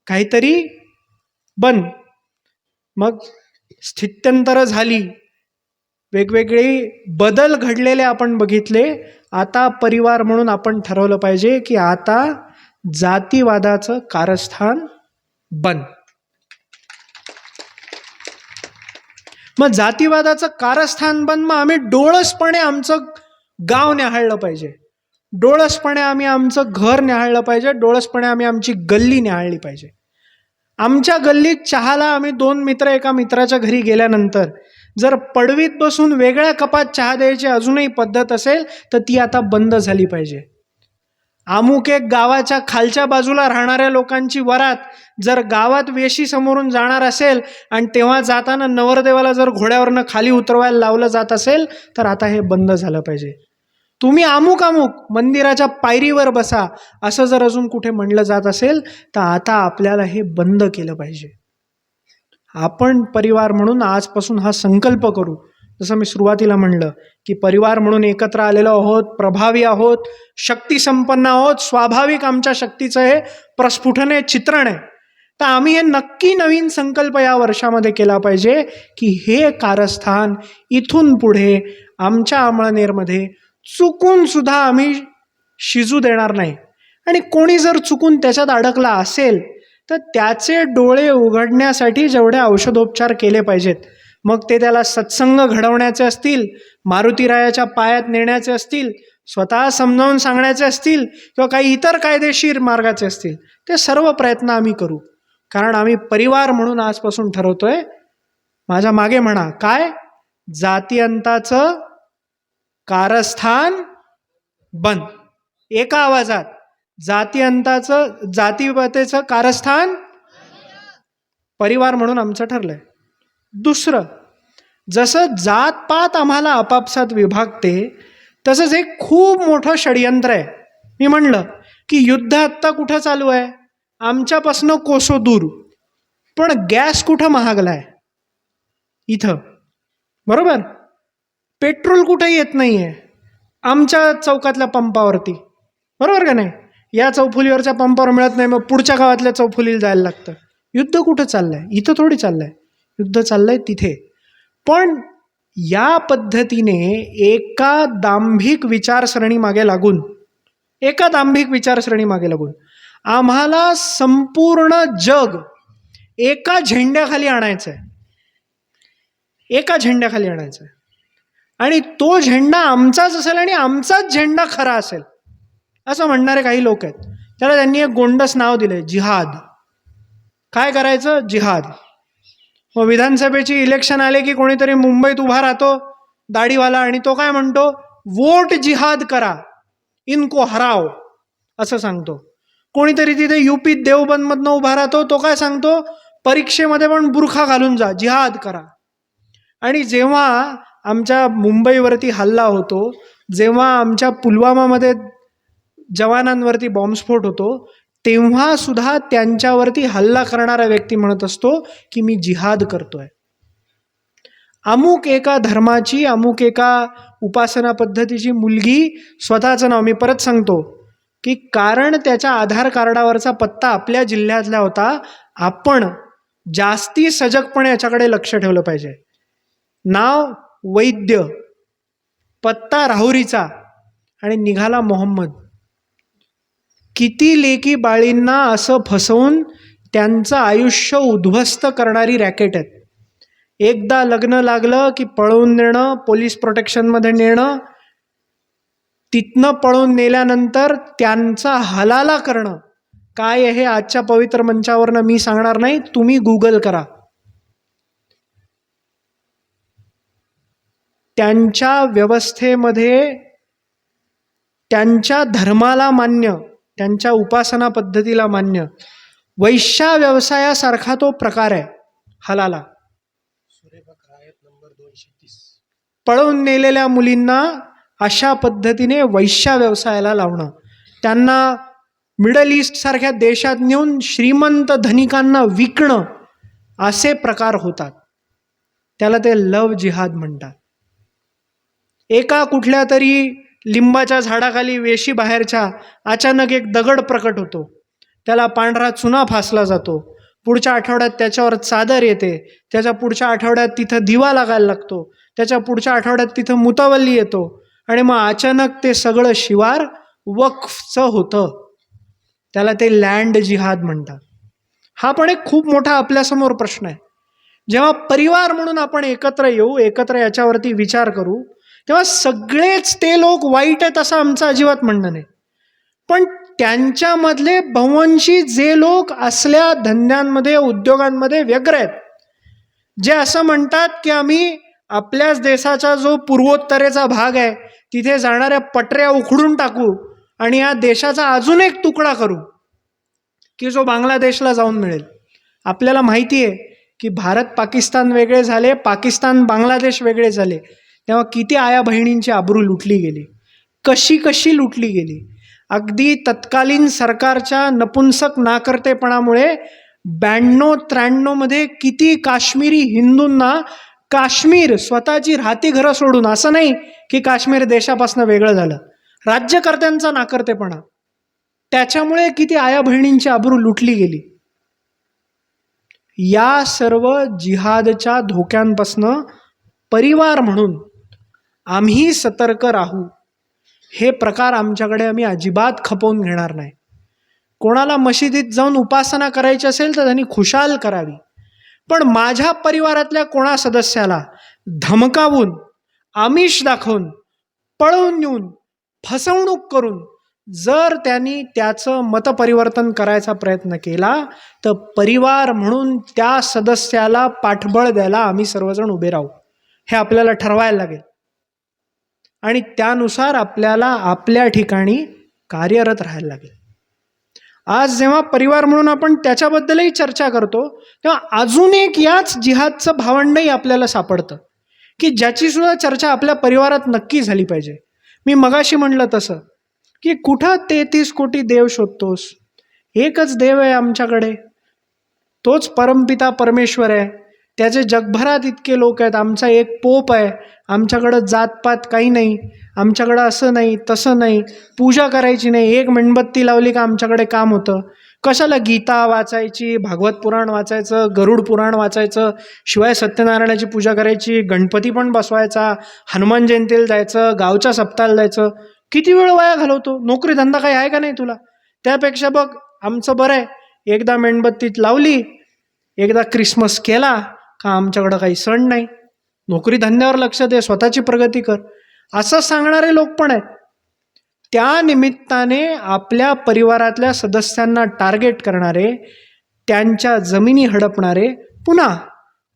A: काहीतरी बंद. मग स्थित्यंतरं झाली, वेगवेगळे बदल घडलेले आपण बघितले. आता परिवार म्हणून आपण ठरवलं पाहिजे की आता जातीवादाचं कारस्थान बंद. मग जातीवादाचं कारस्थान बंद, मग आम्ही डोळसपणे आमचं गाव न्याहाळलं पाहिजे, डोळसपणे आम्ही आमचं घर न्याहाळलं पाहिजे, डोळसपणे आम्ही आमची गल्ली न्याहाळली पाहिजे. आमच्या गल्लीत चहाला आम्ही 2 मित्र एका मित्राच्या घरी गेल्यानंतर जर पडवीत बसून वेगळ्या कपात चहा द्यायची अजूनही पद्धत असेल तर ती आता बंद झाली पाहिजे. अमुक एक गावाच्या खालच्या बाजूला राहणाऱ्या लोकांची वरात जर गावात वेशी समोरून जाणार असेल आणि तेव्हा जाताना नवरदेवाला जर घोड्यावरनं खाली उतरवायला लावलं जात असेल तर आता हे बंद झालं पाहिजे. तुम्ही अमुक मंदिराच्या पायरीवर बसा असं जर अजून कुठे म्हणलं जात असेल तर आता आपल्याला हे बंद केलं पाहिजे. आपण परिवार म्हणून आजपासून हा संकल्प करू. जसं मी सुरुवातीला म्हणलं की परिवार म्हणून एकत्र आलेलो आहोत, प्रभावी आहोत, शक्तिसंपन्न आहोत, स्वाभाविक आमच्या शक्तीचं हे प्रस्फुटन आहे, चित्रण आहे. तर आम्ही हे नक्की नवीन संकल्प या वर्षामध्ये केला पाहिजे की हे कारस्थान इथून पुढे आमच्या अंमळनेरमध्ये चुकून सुद्धा आम्ही शिजू देणार नाही. आणि कोणी जर चुकून त्याच्यात अडकला असेल तर त्याचे डोळे उघडण्यासाठी जेवढे औषधोपचार केले पाहिजेत, मग ते त्याला सत्संग घडवण्याचे असतील, मारुतीरायाच्या पायात नेण्याचे असतील, स्वतः समजावून सांगण्याचे असतील किंवा काही इतर कायदेशीर मार्गाचे असतील, ते सर्व प्रयत्न आम्ही करू. कारण आम्ही परिवार म्हणून आजपासून ठरवतोय, माझ्या मागे म्हणा काय, जातीअंताचं कारस्थान बंद. एका आवाजात, जातीपातेचं कारस्थान. परिवार म्हणून आमचं ठरलंय. दुसरं, जसं जातपात आम्हाला आपापसात विभागते तसंच एक खूप मोठं षडयंत्र आहे. मी म्हणलं की युद्ध आत्ता कुठं चालू आहे, आमच्यापासनं कोसो दूर, पण गॅस कुठं महागलाय, इथं, बरोबर. पेट्रोल कुठं येत नाहीये, आमच्या चौकातल्या पंपावरती, बरोबर का नाही. या चौफुलीवरच्या पंपावर मिळत नाही, मग पुढच्या गावातल्या चौफुलीला जायला लागतं. युद्ध कुठं चाललंय, इथं थोडी चाललंय, युद्ध चाललंय तिथे. पण या पद्धतीने एका दांभिक विचारसरणी मागे लागून आम्हाला संपूर्ण जग एका झेंड्याखाली आणायचंय, आणि तो झेंडा आमचाच असेल आणि आमचाच झेंडा खरा असेल असं म्हणणारे काही लोक आहेत. त्याला त्यांनी एक गोंडस नाव दिलंय, जिहाद. काय करायचं, जिहाद. मग विधानसभेची इलेक्शन आले की कोणीतरी मुंबईत उभा राहतो दाढीवाला, आणि तो काय म्हणतो, वोट जिहाद करा, इनको हराव, असं सांगतो. कोणीतरी तिथे युपीत देवबंदमधनं उभा राहतो, तो काय सांगतो, परीक्षेमध्ये पण बुरखा घालून जा, जिहाद करा. आणि जेव्हा आमच्या मुंबईवरती हल्ला होतो, जेव्हा आमच्या पुलवामामध्ये जवानांवरती बॉम्बस्फोट होतो, तेव्हा सुद्धा त्यांच्यावरती हल्ला करणारा व्यक्ती म्हणत असतो की मी जिहाद करतोय. अमुक एका धर्माची, अमुक एका उपासना पद्धतीची मुलगी स्वतःचं नाव, मी परत सांगतो की कारण त्याच्या आधार कार्डावरचा पत्ता आपल्या जिल्ह्यातला होता, आपण जास्ती सजगपणे याच्याकडे लक्ष ठेवलं पाहिजे. नाव वैद्य, पत्ता राहुरीचा, आणि निघाला मोहम्मद. किती लेकी बाळींना असं फसवून त्यांचं आयुष्य उद्ध्वस्त करणारी रॅकेट आहेत. एकदा लग्न लागलं की पळवून नेणं, पोलीस प्रोटेक्शनमध्ये नेणं, तिथनं पळवून नेल्यानंतर त्यांचा हलाला करणं. काय आहे आजच्या पवित्र मंचावरनं मी सांगणार नाही, तुम्ही गुगल करा. त्यांच्या व्यवस्थेमध्ये त्यांच्या धर्माला मान्य, त्यांच्या उपासना पद्धतीला मान्य वैश्या व्यवसायासारखा तो प्रकार आहे हलाला. पळवून नेलेल्या मुलींना अशा पद्धतीने वैश्या व्यवसायाला लावणं, त्यांना मिडल ईस्ट सारख्या देशात नेऊन श्रीमंत धनिकांना विकणं, असे प्रकार होतात. त्याला ते लव जिहाद म्हणतात. एका कुठल्या तरी लिंबाच्या झाडाखाली वेशी बाहेरच्या अचानक एक दगड प्रकट होतो, त्याला पांढरा चुना फासला जातो, पुढच्या आठवड्यात त्याच्यावर चादर येते, त्याच्या पुढच्या आठवड्यात तिथं दिवा लागायला लागतो, त्याच्या पुढच्या आठवड्यात तिथं मुतावल्ली येतो, आणि मग अचानक ते सगळं शिवार वक्फचं होतं. त्याला ते लँड जिहाद म्हणतात. हा पण एक खूप मोठा आपल्यासमोर प्रश्न आहे. जेव्हा परिवार म्हणून आपण एकत्र येऊ, एकत्र याच्यावरती विचार करू, तेव्हा सगळेच ते लोक वाईट आहेत असं आमचं अजिबात म्हणणं नाही. पण त्यांच्यामधले बव्हंशी जे लोक असल्या धंद्यांमध्ये, उद्योगांमध्ये व्यग्र आहेत, जे असं म्हणतात की आम्ही आपल्याच देशाचा जो पूर्वोत्तरेचा भाग आहे तिथे जाणाऱ्या पटऱ्या उखडून टाकू आणि या देशाचा अजून एक तुकडा करू की जो बांगलादेशला जाऊन मिळेल. आपल्याला माहिती आहे की भारत पाकिस्तान वेगळे झाले, पाकिस्तान बांगलादेश वेगळे झाले, तेव्हा किती आया बहिणींची आबरू लुटली गेली, कशी कशी लुटली गेली. अगदी तत्कालीन सरकारच्या नपुंसक नाकर्तेपणामुळे 92-93 मध्ये किती काश्मीरी हिंदूंना काश्मीर स्वतःची राहती घरं सोडून, असं नाही की काश्मीर देशापासून वेगळं झालं, राज्यकर्त्यांचा नाकर्तेपणा, त्याच्यामुळे किती आया बहिणींची आबरू लुटली गेली. या सर्व जिहादच्या धोक्यांपासनं परिवार म्हणून आम्ही सतर्क राहू. हे प्रकार आमच्याकडे आम्ही अजिबात खपवून घेणार नाही. कोणाला मशिदीत जाऊन उपासना करायची असेल तर त्यांनी खुशाल करावी, पण माझ्या परिवारातल्या कोणा सदस्याला धमकावून, आमिष दाखवून, पळवून नेऊन, फसवणूक करून जर त्यांनी त्याचं मतपरिवर्तन करायचा प्रयत्न केला तर परिवार म्हणून त्या सदस्याला पाठबळ द्यायला आम्ही सर्वजण उभे राहू. हे आपल्याला ठरवायला लागेल आणि त्यानुसार आपल्याला आपल्या ठिकाणी कार्यरत राहायला लागेल. आज जेव्हा परिवार म्हणून आपण त्याच्याबद्दलही चर्चा करतो तेव्हा अजून एक याच जिहादचं भावंडही आपल्याला सापडतं की ज्याची सुद्धा चर्चा आपल्या परिवारात नक्की झाली पाहिजे. मी मगाशी म्हणलं तसं की कुठं 33 कोटी देव शोधतोस, एकच देव आहे आमच्याकडे, तोच परमपिता परमेश्वर आहे, त्याचे जगभरात इतके लोक आहेत, आमचा एक पोप आहे, आमच्याकडं जातपात काही नाही, आमच्याकडं असं नाही तसं नाही, पूजा करायची नाही, एक मेणबत्ती लावली का आमच्याकडे काम होतं. कशाला गीता वाचायची, भागवत पुराण वाचायचं, गरुड पुराण वाचायचं, शिवाय सत्यनारायणाची पूजा करायची, गणपती पण बसवायचा, हनुमान जयंतीला जायचं, गावच्या सप्ताहाला जायचं, किती वेळ वाया घालवतो. नोकरी धंदा काही आहे का नाही तुला? त्यापेक्षा बघ आमचं बरं आहे, एकदा मेणबत्तीत लावली, एकदा क्रिसमस केला का आमच्याकडं काही सण नाही, नोकरी धंद्यावर लक्ष दे, स्वतःची प्रगती कर, असं सांगणारे लोक पण आहेत. त्या निमित्ताने आपल्या परिवारातल्या सदस्यांना टार्गेट करणारे, त्यांच्या जमिनी हडपणारे, पुन्हा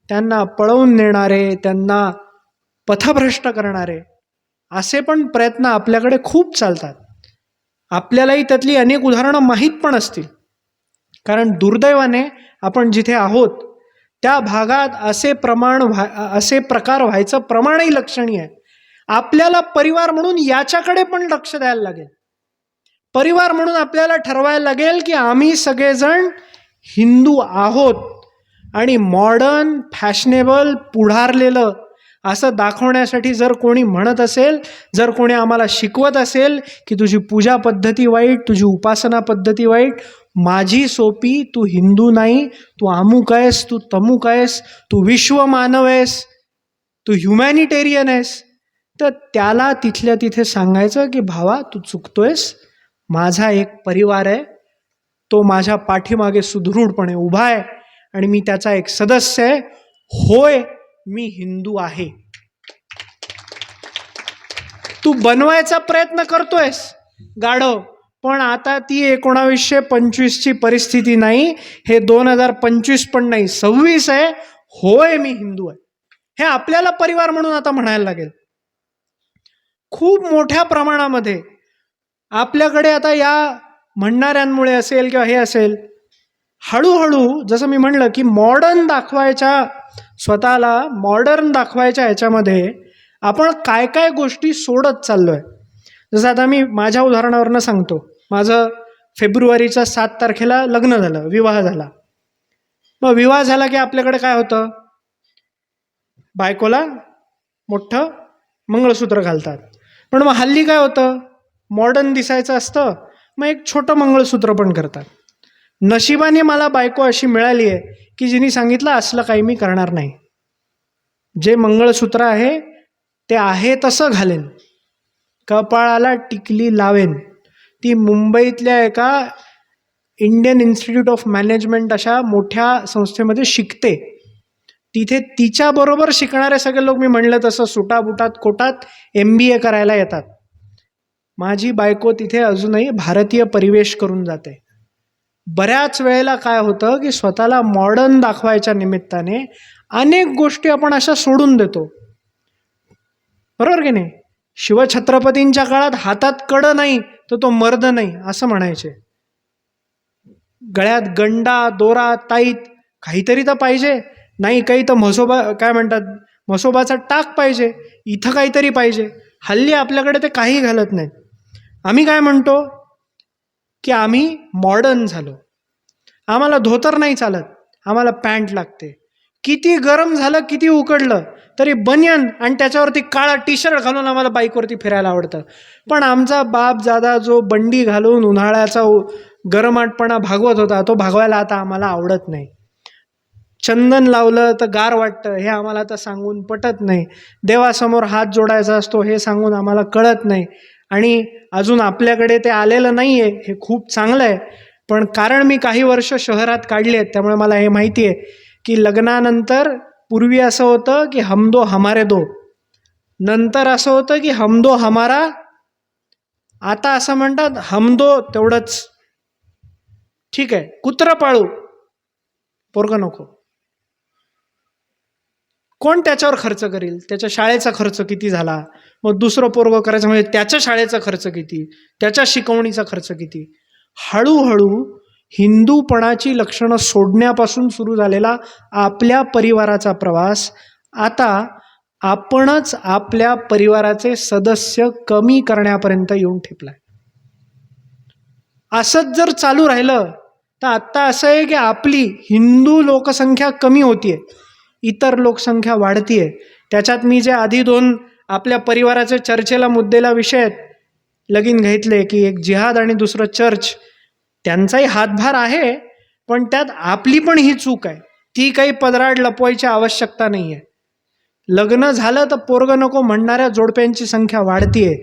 A: त्यांना पळवून नेणारे, त्यांना पथभ्रष्ट करणारे असे पण प्रयत्न आपल्याकडे खूप चालतात. आपल्यालाही त्यातली अनेक उदाहरणं माहीत पण असतील, कारण दुर्दैवाने आपण जिथे आहोत त्या भागात असे प्रकार व्हायचं प्रमाणही लक्षणीय आहे. आपल्याला परिवार म्हणून याच्याकडे पण लक्ष द्यायला लागेल. परिवार म्हणून आपल्याला ठरवायला लागेल की आम्ही सगळेजण हिंदू आहोत आणि मॉडर्न, फॅशनेबल, पुढारलेलं असं दाखवण्यासाठी जर कोणी म्हणत असेल, जर कोणी आम्हाला शिकवत असेल की तुझी पूजा पद्धती वाईट, तुझी उपासना पद्धती वाईट, माझी सोपी, तू हिंदू नाही, तू अमुक आहेस, तू तमुक आहेस, तू विश्वमानव आहेस, तू ह्युमॅनिटेरियन आहेस, तर त्याला तिथल्या तिथे सांगायचं की भावा तू चुकतोयस, माझा एक परिवार आहे, तो माझ्या पाठीमागे सुदृढपणे उभा आहे आणि मी त्याचा एक सदस्य आहे. होय, मी हिंदू आहे. तू बनवायचा प्रयत्न करतोयस गाढव, पण आता ती 1925ची परिस्थिती नाही, हे 2025 पण नाही, 26 आहे. होय, मी हिंदू आहे. हे आपल्याला परिवार म्हणून आता म्हणायला लागेल. खूप मोठ्या प्रमाणामध्ये आपल्याकडे आता या म्हणणाऱ्यांमुळे असेल किंवा हे असेल, हळूहळू जसं मी म्हणलं की मॉडर्न दाखवायच्या, स्वतःला मॉडर्न दाखवायच्या ह्याच्यामध्ये आपण काय काय गोष्टी सोडत चाललोय. जसं आता मी माझ्या उदाहरणावरनं सांगतो. माझं फेब्रुवारीच्या 7 तारखेला लग्न झालं, विवाह झाला. मग विवाह झाला की आपल्याकडे काय होतं, बायकोला मोठं मंगळसूत्र घालतात. पण मग हल्ली काय होतं, मॉडर्न दिसायचं असतं, मग एक छोटं मंगळसूत्र पण करतात. नशिबाने मला बायको अशी मिळाली आहे की जिने सांगितलं असलं काही मी करणार नाही, जे मंगळसूत्र आहे ते आहे तसं घालेन, कपाळाला टिकली लावेन. ती मुंबईतल्या एका इंडियन इन्स्टिट्यूट ऑफ मॅनेजमेंट अशा मोठ्या संस्थेमध्ये शिकते. तिथे तिच्याबरोबर शिकणारे सगळे लोक मी म्हणलं तसं सुटाबुटात कोटात MBA करायला येतात. माझी बायको तिथे अजूनही भारतीय परिवेश करून जाते. बऱ्याच वेळेला काय होतं की स्वतःला मॉडर्न दाखवायच्या निमित्ताने अनेक गोष्टी आपण अशा सोडून देतो. बरोबर की नाही? शिवछत्रपतींच्या काळात हातात कड नाही तर तो मर्द नाही असं म्हणायचे. गळ्यात गंडा दोरा ताईत काहीतरी तर पाहिजे, नाही काही तर म्हसोबा काय म्हणतात म्हसोबाचा टाक पाहिजे, इथं काहीतरी पाहिजे. हल्ली आपल्याकडे ते काही घालत नाहीत. आम्ही काय म्हणतो की आम्ही मॉडर्न झालो, आम्हाला धोतर नाही चालत, आम्हाला पॅन्ट लागते. किती गरम झालं किती उकडलं तरी बनियन आणि त्याच्यावरती काळा टी-शर्ट घालून आम्हाला बाईकवरती फिरायला आवडतं. पण आमचा बाप दादा जो बंडी घालून उन्हाळ्याचा गरमाटपणा भागवत होता तो भागवायला आता आम्हाला आवडत नाही. चंदन लावलं तर गार वाटतं हे आम्हाला आता सांगून पटत नाही. देवासमोर हात जोडायचा असतो हे सांगून आम्हाला कळत नाही. आणि अजून आपल्याकडे ते आलेलं नाही आहे, हे खूप चांगलं आहे. पण कारण मी काही वर्ष शहरात काढली आहेत त्यामुळे मला हे माहिती आहे की लग्नानंतर पूर्वी असं होतं की हम दो हमारे दो, नंतर असं होतं की हम दो हमारा, आता असं म्हणतात हम दो तेवढंच ठीक आहे. कुत्रं पाळू पोरगं नको. कोण त्याच्यावर खर्च करील? त्याच्या शाळेचा खर्च किती झाला, मग दुसरं पोरगं करायचं म्हणजे त्याच्या शाळेचा खर्च किती, त्याच्या शिकवणीचा खर्च किती. हळूहळू हिंदूपणाची लक्षणं सोडण्यापासून सुरू झालेला आपल्या परिवाराचा प्रवास आता आपणच आपल्या परिवाराचे सदस्य कमी करण्यापर्यंत येऊन ठेपलाय. असंच जर चालू राहिलं तर आत्ता असं आहे की आपली हिंदू लोकसंख्या कमी होतीये, इतर लोकसंख्या वाढतीये. त्याच्यात मी जे आधी 2 आपल्या परिवाराचे चर्चेला मुद्देला विषय आहेत लगीन घेतले की एक जिहाद आणि दुसरं चर्च, त्यांचाही हातभार आहे, पण त्यात आपली पण ही चूक आहे. ती काही पदराड लपवायची आवश्यकता नाही आहे. लग्न झालं तर पोरगं नको म्हणणाऱ्या जोडप्यांची संख्या वाढतीये,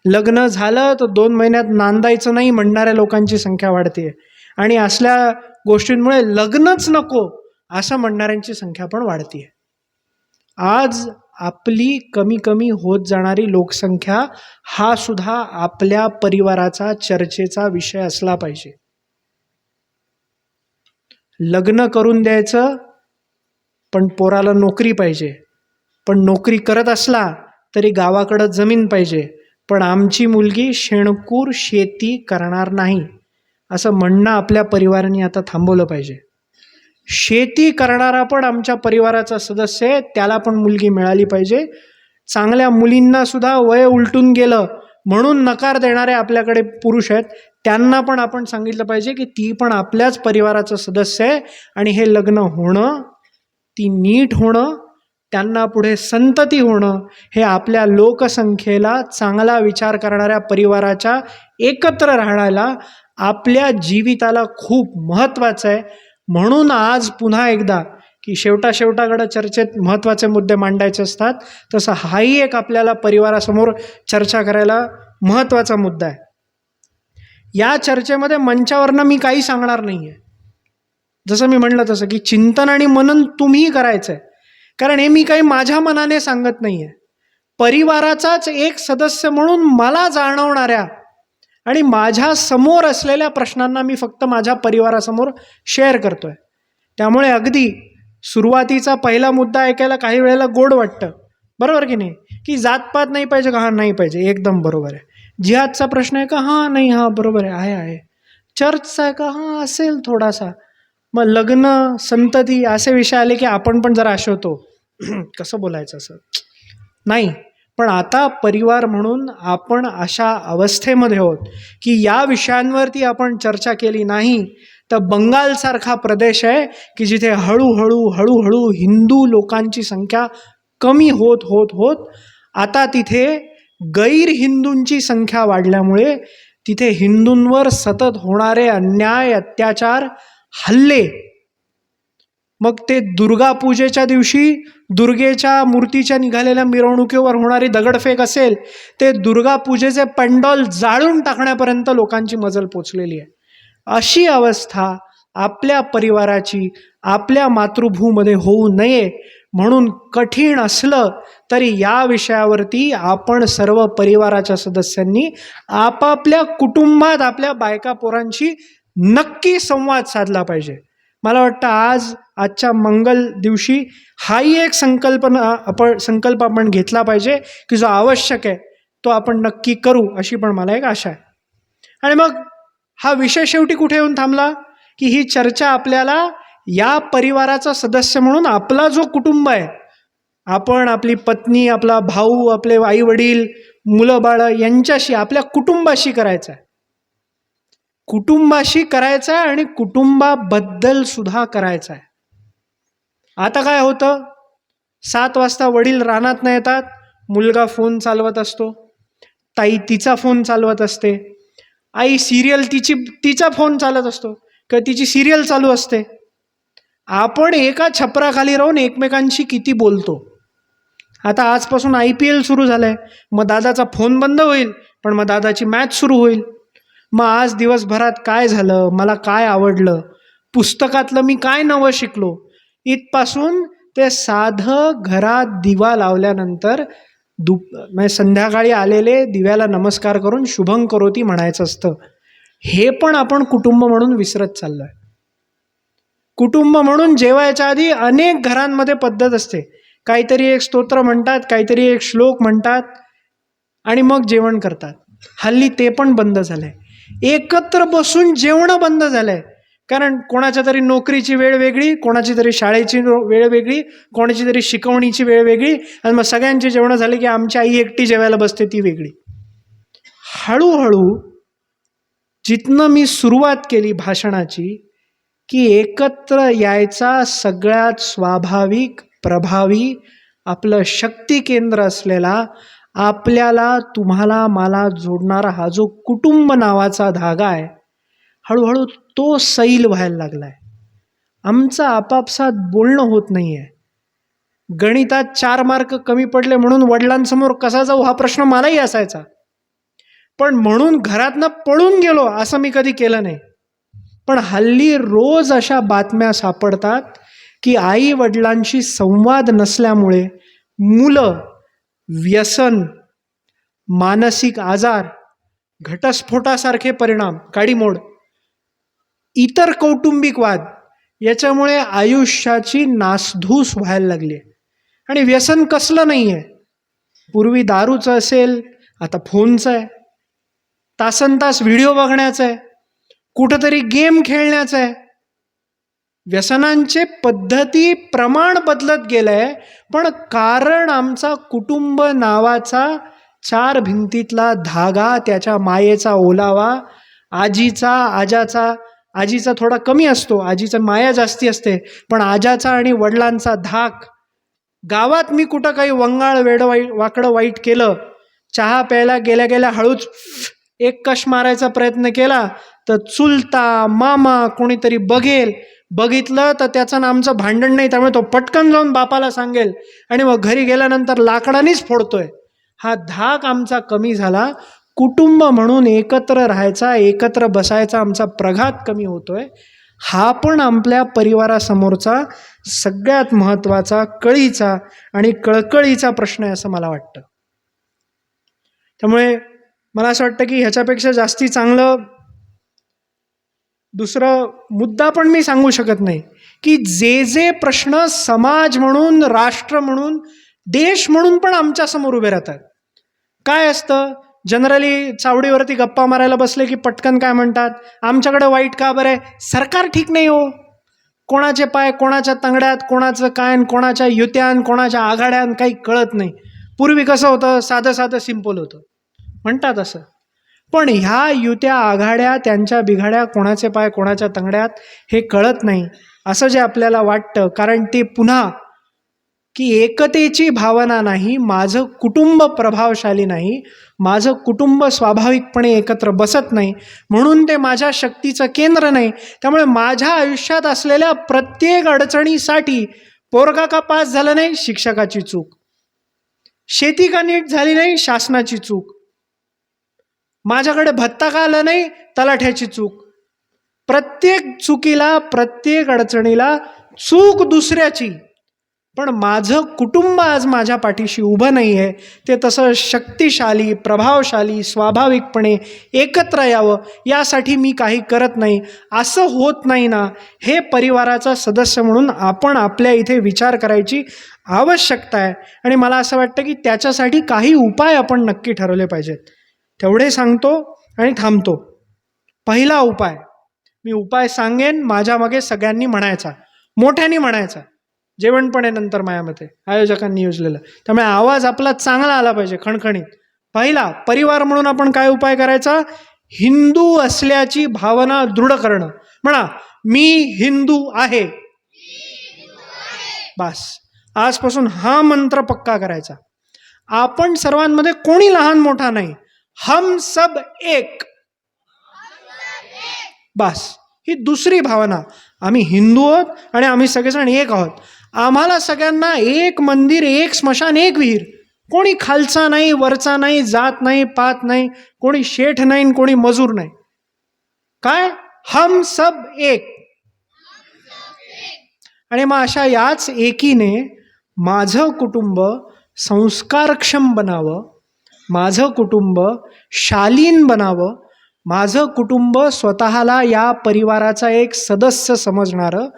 A: लग्न झालं तर 2 महिन्यात नांदायचं नाही म्हणणाऱ्या लोकांची संख्या वाढतीये, आणि असल्या गोष्टींमुळे लग्नच नको असं म्हणणाऱ्यांची संख्या पण वाढतीये. आज आपली कमी कमी होत जाणारी लोकसंख्या हा सुद्धा आपल्या परिवाराचा चर्चेचा विषय असला पाहिजे. लग्न करून द्यायचं पण पोराला नोकरी पाहिजे, पण नोकरी करत असला तरी गावाकडं जमीन पाहिजे, पण आमची मुलगी शेणकूर शेती करणार नाही असं म्हणणं आपल्या परिवाराने आता थांबवलं पाहिजे. शेती करणारा पण आमच्या परिवाराचा सदस्य आहे, त्याला पण मुलगी मिळाली पाहिजे. चांगल्या मुलींना सुद्धा वय उलटून गेलं म्हणून नकार देणारे आपल्याकडे पुरुष आहेत, त्यांना पण आपण सांगितलं पाहिजे की ती पण आपल्याच परिवाराचं सदस्य आहे आणि हे लग्न होणं, ती नीट होणं, त्यांना पुढे संतती होणं हे आपल्या लोकसंख्येला चांगला विचार करणाऱ्या परिवाराच्या एकत्र राहण्याला आपल्या जीविताला खूप महत्त्वाचं आहे. म्हणून आज पुन्हा एकदा की शेवटाकडे चर्चेत महत्त्वाचे मुद्दे मांडायचे असतात, तसं हाही एक आपल्याला परिवारासमोर चर्चा करायला महत्त्वाचा मुद्दा आहे. या चर्चेमध्ये मंचावरनं मी काही सांगणार नाही आहे. जसं मी म्हणलं तसं की चिंतन आणि मनन तुम्हीही करायचं आहे, कारण हे मी काही माझ्या मनाने सांगत नाही आहे. परिवाराचाच एक सदस्य म्हणून मला जाणवणाऱ्या आणि माझ्या समोर असलेल्या प्रश्नांना मी फक्त माझ्या परिवारासमोर शेअर करतोय. त्यामुळे अगदी सुरुवातीचा पहिला मुद्दा ऐकायला काही वेळेला गोड वाटतं, बरोबर की नाही, की जातपात नाही पाहिजे का? हां नाही पाहिजे, एकदम बरोबर आहे. जिहादचा प्रश्न आहे का? हां नाही, हां बरोबर आहे. चर्चचा आहे का? हां असेल थोडासा. मग लग्न संतती असे विषय आले की आपण पण जरा आशवतो कसं बोलायचं असं नाही. पण आता परिवार म्हणून आपण अशा अवस्थेमध्ये आहोत की या विषयांवरती आपण चर्चा केली नाही तर बंगालसारखा प्रदेश आहे की जिथे हळूहळू हिंदू लोकांची संख्या कमी होत होत होत आता तिथे गैर हिंदूंची संख्या वाढल्यामुळे तिथे हिंदूंवर सतत होणारे अन्याय अत्याचार हल्ले, मग ते दुर्गा पूजेच्या दिवशी दुर्गेच्या मूर्तीच्या निघालेल्या मिरवणुकीवर होणारी दगडफेक असेल, ते दुर्गा पूजेचे पंडॉल जाळून टाकण्यापर्यंत लोकांची मजल पोचलेली आहे. अशी अवस्था आपल्या परिवाराची आपल्या मातृभूमीमध्ये होऊ नये म्हणून कठीण असलं तरी या विषयावरती आपण सर्व परिवाराच्या सदस्यांनी आपापल्या कुटुंबात आपल्या बायका पोरांशी नक्की संवाद साधला पाहिजे. मला वाटतं आजच्या मंगल दिवशी हाही एक संकल्प आपण घेतला पाहिजे की जो आवश्यक आहे तो आपण नक्की करू, अशी पण मला एक आशा आहे. आणि मग हा विषय शेवटी कुठे येऊन थांबला की ही चर्चा आपल्याला या परिवाराचा सदस्य म्हणून आपला जो कुटुंब आहे, आपण, आपली पत्नी, आपला भाऊ, आपले आई वडील, मुलं बाळ यांच्याशी, आपल्या कुटुंबाशी करायचं आहे. कुटुंबाशी करायचं आहे आणि कुटुंबाबद्दल सुद्धा करायचं आहे. आता काय होतं, 7 वाजता वडील रानात नाही येतात, मुलगा फोन चालवत असतो, ताई तिचा फोन चालवत असते, आई सिरियल तिचा फोन चालत असतो किंवा तिची सिरियल चालू असते. आपण एका छपराखाली राहून एकमेकांशी किती बोलतो. आता आजपासून IPL सुरू झालंय, मग दादाचा फोन बंद होईल, पण मग दादाची मॅच सुरू होईल. मग आज दिवसभरात काय झालं, मला काय आवडलं, पुस्तकातलं मी काय नवं शिकलो, इथपासून ते साधं घरात दिवा लावल्यानंतर म्हणजे संध्याकाळी आलेले दिव्याला नमस्कार करून शुभं करोती म्हणायचं असतं. हे पण आपण कुटुंब म्हणून विसरत चाललोय. कुटुंब म्हणून जेवायच्या आधी अनेक घरांमध्ये पद्धत असते, काहीतरी एक स्तोत्र म्हणतात, काहीतरी एक श्लोक म्हणतात आणि मग जेवण करतात. हल्ली ते पण बंद झालंय. एकत्र बसून जेवणं बंद झालंय. कारण कोणाच्या तरी नोकरीची वेळ वेगळी, कोणाची तरी शाळेची वेळ वेगळी, कोणाची तरी शिकवणीची वेळ वेगळी, आणि मग सगळ्यांची जेवणं झाली की आमची आई एकटी जेवायला बसते ती वेगळी. हळूहळू जिथनं मी सुरुवात केली भाषणाची की एकत्र यायचा सगळ्यात स्वाभाविक, प्रभावी, आपलं शक्ती केंद्र असलेला, आपल्याला, तुम्हाला, मला जोडणारा हा जो कुटुंब नावाचा धागा आहे, हळूहळू तो सैल व्हायला लागलाय. आमचं आपापसात बोलणं होत नाहीये. गणितात 4 मार्क कमी पडले म्हणून वडिलांसमोर कसा जाऊ हा प्रश्न मलाही असायचा, पण म्हणून घरातनं पळून गेलो असं मी कधी केलं नाही. पण हल्ली रोज अशा बातम्या सापडतात की आई वडिलांशी संवाद नसल्यामुळे मुलं व्यसन, मानसिक आजार, घटस्फोटासारखे परिणाम, काडीमोड, इतर कौटुंबिक वाद याच्यामुळे आयुष्याची नासधूस व्हायला लागली. आणि व्यसन कसलं नाही आहे. पूर्वी दारूचं असेल, आता फोनचं आहे, तासनतास व्हिडिओ बघण्याचं आहे, कुठंतरी गेम खेळण्याचं आहे. व्यसनांचे पद्धती, प्रमाण बदलत गेलंय, पण कारण आमचा कुटुंब नावाचा 4 भिंतीतला धागा, त्याच्या मायेचा ओलावा, आजीचा थोडा कमी असतो, आजीचा माया जास्ती असते, पण आजाचा आणि वडिलांचा धाक. गावात मी कुठं काही वंगाळ वाकडं वाईट केलं, चहा प्यायला गेल्या गेल्या हळूच एक कश मारायचा प्रयत्न केला तर चुलता, मामा कोणीतरी बघितलं तर त्याचं आमचं भांडण नाही, त्यामुळे तो पटकन जाऊन बापाला सांगेल आणि मग घरी गेल्यानंतर लाकडानेच फोडतोय. हा धाक आमचा कमी झाला. कुटुंब म्हणून एकत्र राहायचा, एकत्र बसायचा आमचा प्रघात कमी होतोय. हा पण आपल्या परिवारासमोरचा सगळ्यात महत्त्वाचा, कळीचा आणि कळकळीचा प्रश्न आहे असं मला वाटतं. त्यामुळे मला असं वाटतं की ह्याच्यापेक्षा जास्ती चांगलं दुसरं मुद्दा पण मी सांगू शकत नाही की जे प्रश्न समाज म्हणून, राष्ट्र म्हणून, देश म्हणून पण आमच्यासमोर उभे राहतात. काय असतं, जनरली चावडीवरती गप्पा मारायला बसले की पटकन काय म्हणतात, आमच्याकडे वाईट का बरं आहे, सरकार ठीक नाही हो, कोणाचे पाय कोणाच्या तंगड्यात, कोणाचं काय, कोणाच्या युत्यान, कोणाच्या आघाड्यान काही कळत नाही. पूर्वी कसं होतं, साधं सिंपल होतं म्हणतात असं. पण ह्या युत्या, आघाड्या, त्यांच्या बिघाड्या, कोणाचे पाय कोणाच्या तंगड्यात हे कळत नाही असं जे आपल्याला वाटतं, कारण ते पुन्हा की एकतेची भावना नाही, माझं कुटुंब प्रभावशाली नाही, माझं कुटुंब स्वाभाविकपणे एकत्र बसत नाही, म्हणून ते माझ्या शक्तीचं केंद्र नाही. त्यामुळे माझ्या आयुष्यात असलेल्या प्रत्येक अडचणीसाठी पोरगा का पास झाला नाही, शिक्षकाची चूक, शेती का नीट झाली नाही, शासनाची चूक, माझ्याकडे भत्ता का आला नाही, तलाठ्याची चूक. प्रत्येक चुकीला, प्रत्येक अडचणीला चूक दुसऱ्याची, पण माझं कुटुंब आज माझ्या पाठीशी उभं नाही आहे, ते तसं शक्तिशाली, प्रभावशाली, स्वाभाविकपणे एकत्र यावं यासाठी मी काही करत नाही, असं होत नाही ना, हे परिवाराचा सदस्य म्हणून आपण आपल्या इथे विचार करायची आवश्यकता आहे. आणि मला असं वाटतं की त्याच्यासाठी काही उपाय आपण नक्की ठरवले पाहिजेत. तेवढे सांगतो आणि थांबतो. पहिला उपाय, मी उपाय सांगेन, माझ्या मागे सगळ्यांनी म्हणायचा, मोठ्याने म्हणायचा. जेवण पण आहे नंतर माझ्या मते आयोजकांनी योजलेलं, त्यामुळे आवाज आपला चांगला आला पाहिजे, खणखणीत. पहिला, परिवार म्हणून आपण काय उपाय करायचा? हिंदू असल्याची भावना दृढ करणं. म्हणा, मी हिंदू आहे. बस, आजपासून हा मंत्र पक्का करायचा. आपण सर्वांमध्ये कोणी लहान मोठा नाही, हम सब एक. बस, ही दुसरी भावना. आम्ही हिंदू आहोत आणि आम्ही सगळेजण एक आहोत. आम्हाला सगळ्यांना एक मंदिर, एक स्मशान, एक विहीर. कोणी खालचा नाही, वरचा नाही, जात नाही, पात नाही, कोणी शेठ नाही, कोणी मजूर नाही. काय? हम सब एक. आणि मग अशा याच एकीने माझं कुटुंब संस्कारक्षम बनावं, माझं कुटुंब शालीन बनावं, माझं कुटुंब स्वतःला या परिवाराचा एक सदस्य समजणारं,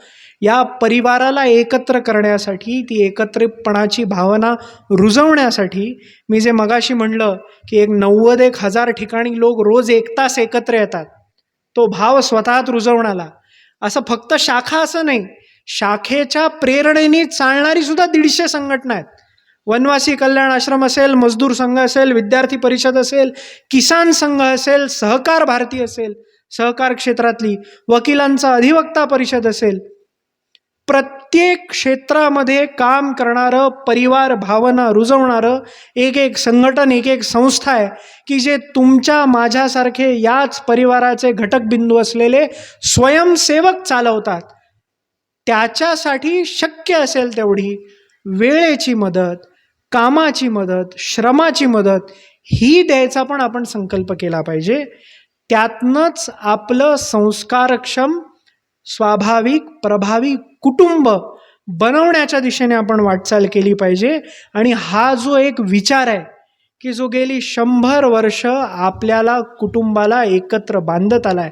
A: या परिवाराला एकत्र करण्यासाठी, ती एकत्रितपणाची भावना रुजवण्यासाठी, मी जे मगाशी म्हणलं की 90,000 ठिकाणी लोक रोज 1 तास एकत्र येतात, तो भाव स्वतःत रुजवण्याला. असं फक्त शाखा असं नाही, शाखेच्या प्रेरणेने चालणारी सुद्धा 150 संघटना आहेत. वनवासी कल्याण आश्रम असेल, मजदूर संघ असेल, विद्यार्थी परिषद असेल, किसान संघ असेल, सहकार भारती असेल, सहकार क्षेत्रातली वकिलांचा अधिवक्ता परिषद असेल, प्रत्येक क्षेत्रामध्ये काम करणारं, परिवार भावना रुजवणारं एक एक संघटन, एक एक संस्था आहे की जे तुमच्या माझ्यासारखे याच परिवाराचे घटकबिंदू असलेले स्वयंसेवक चालवतात. त्याच्यासाठी शक्य असेल तेवढी वेळेची मदत, कामाची मदत, श्रमाची मदत ही द्यायचा पण आपण संकल्प केला पाहिजे. त्यातनंच आपलं संस्कारक्षम, स्वाभाविक, प्रभावी कुटुंब बनवण्याच्या दिशेने आपण वाटचाल केली पाहिजे. आणि हा जो एक विचार आहे की जो गेली 100 वर्ष आपल्याला कुटुंबाला एकत्र बांधत आलाय,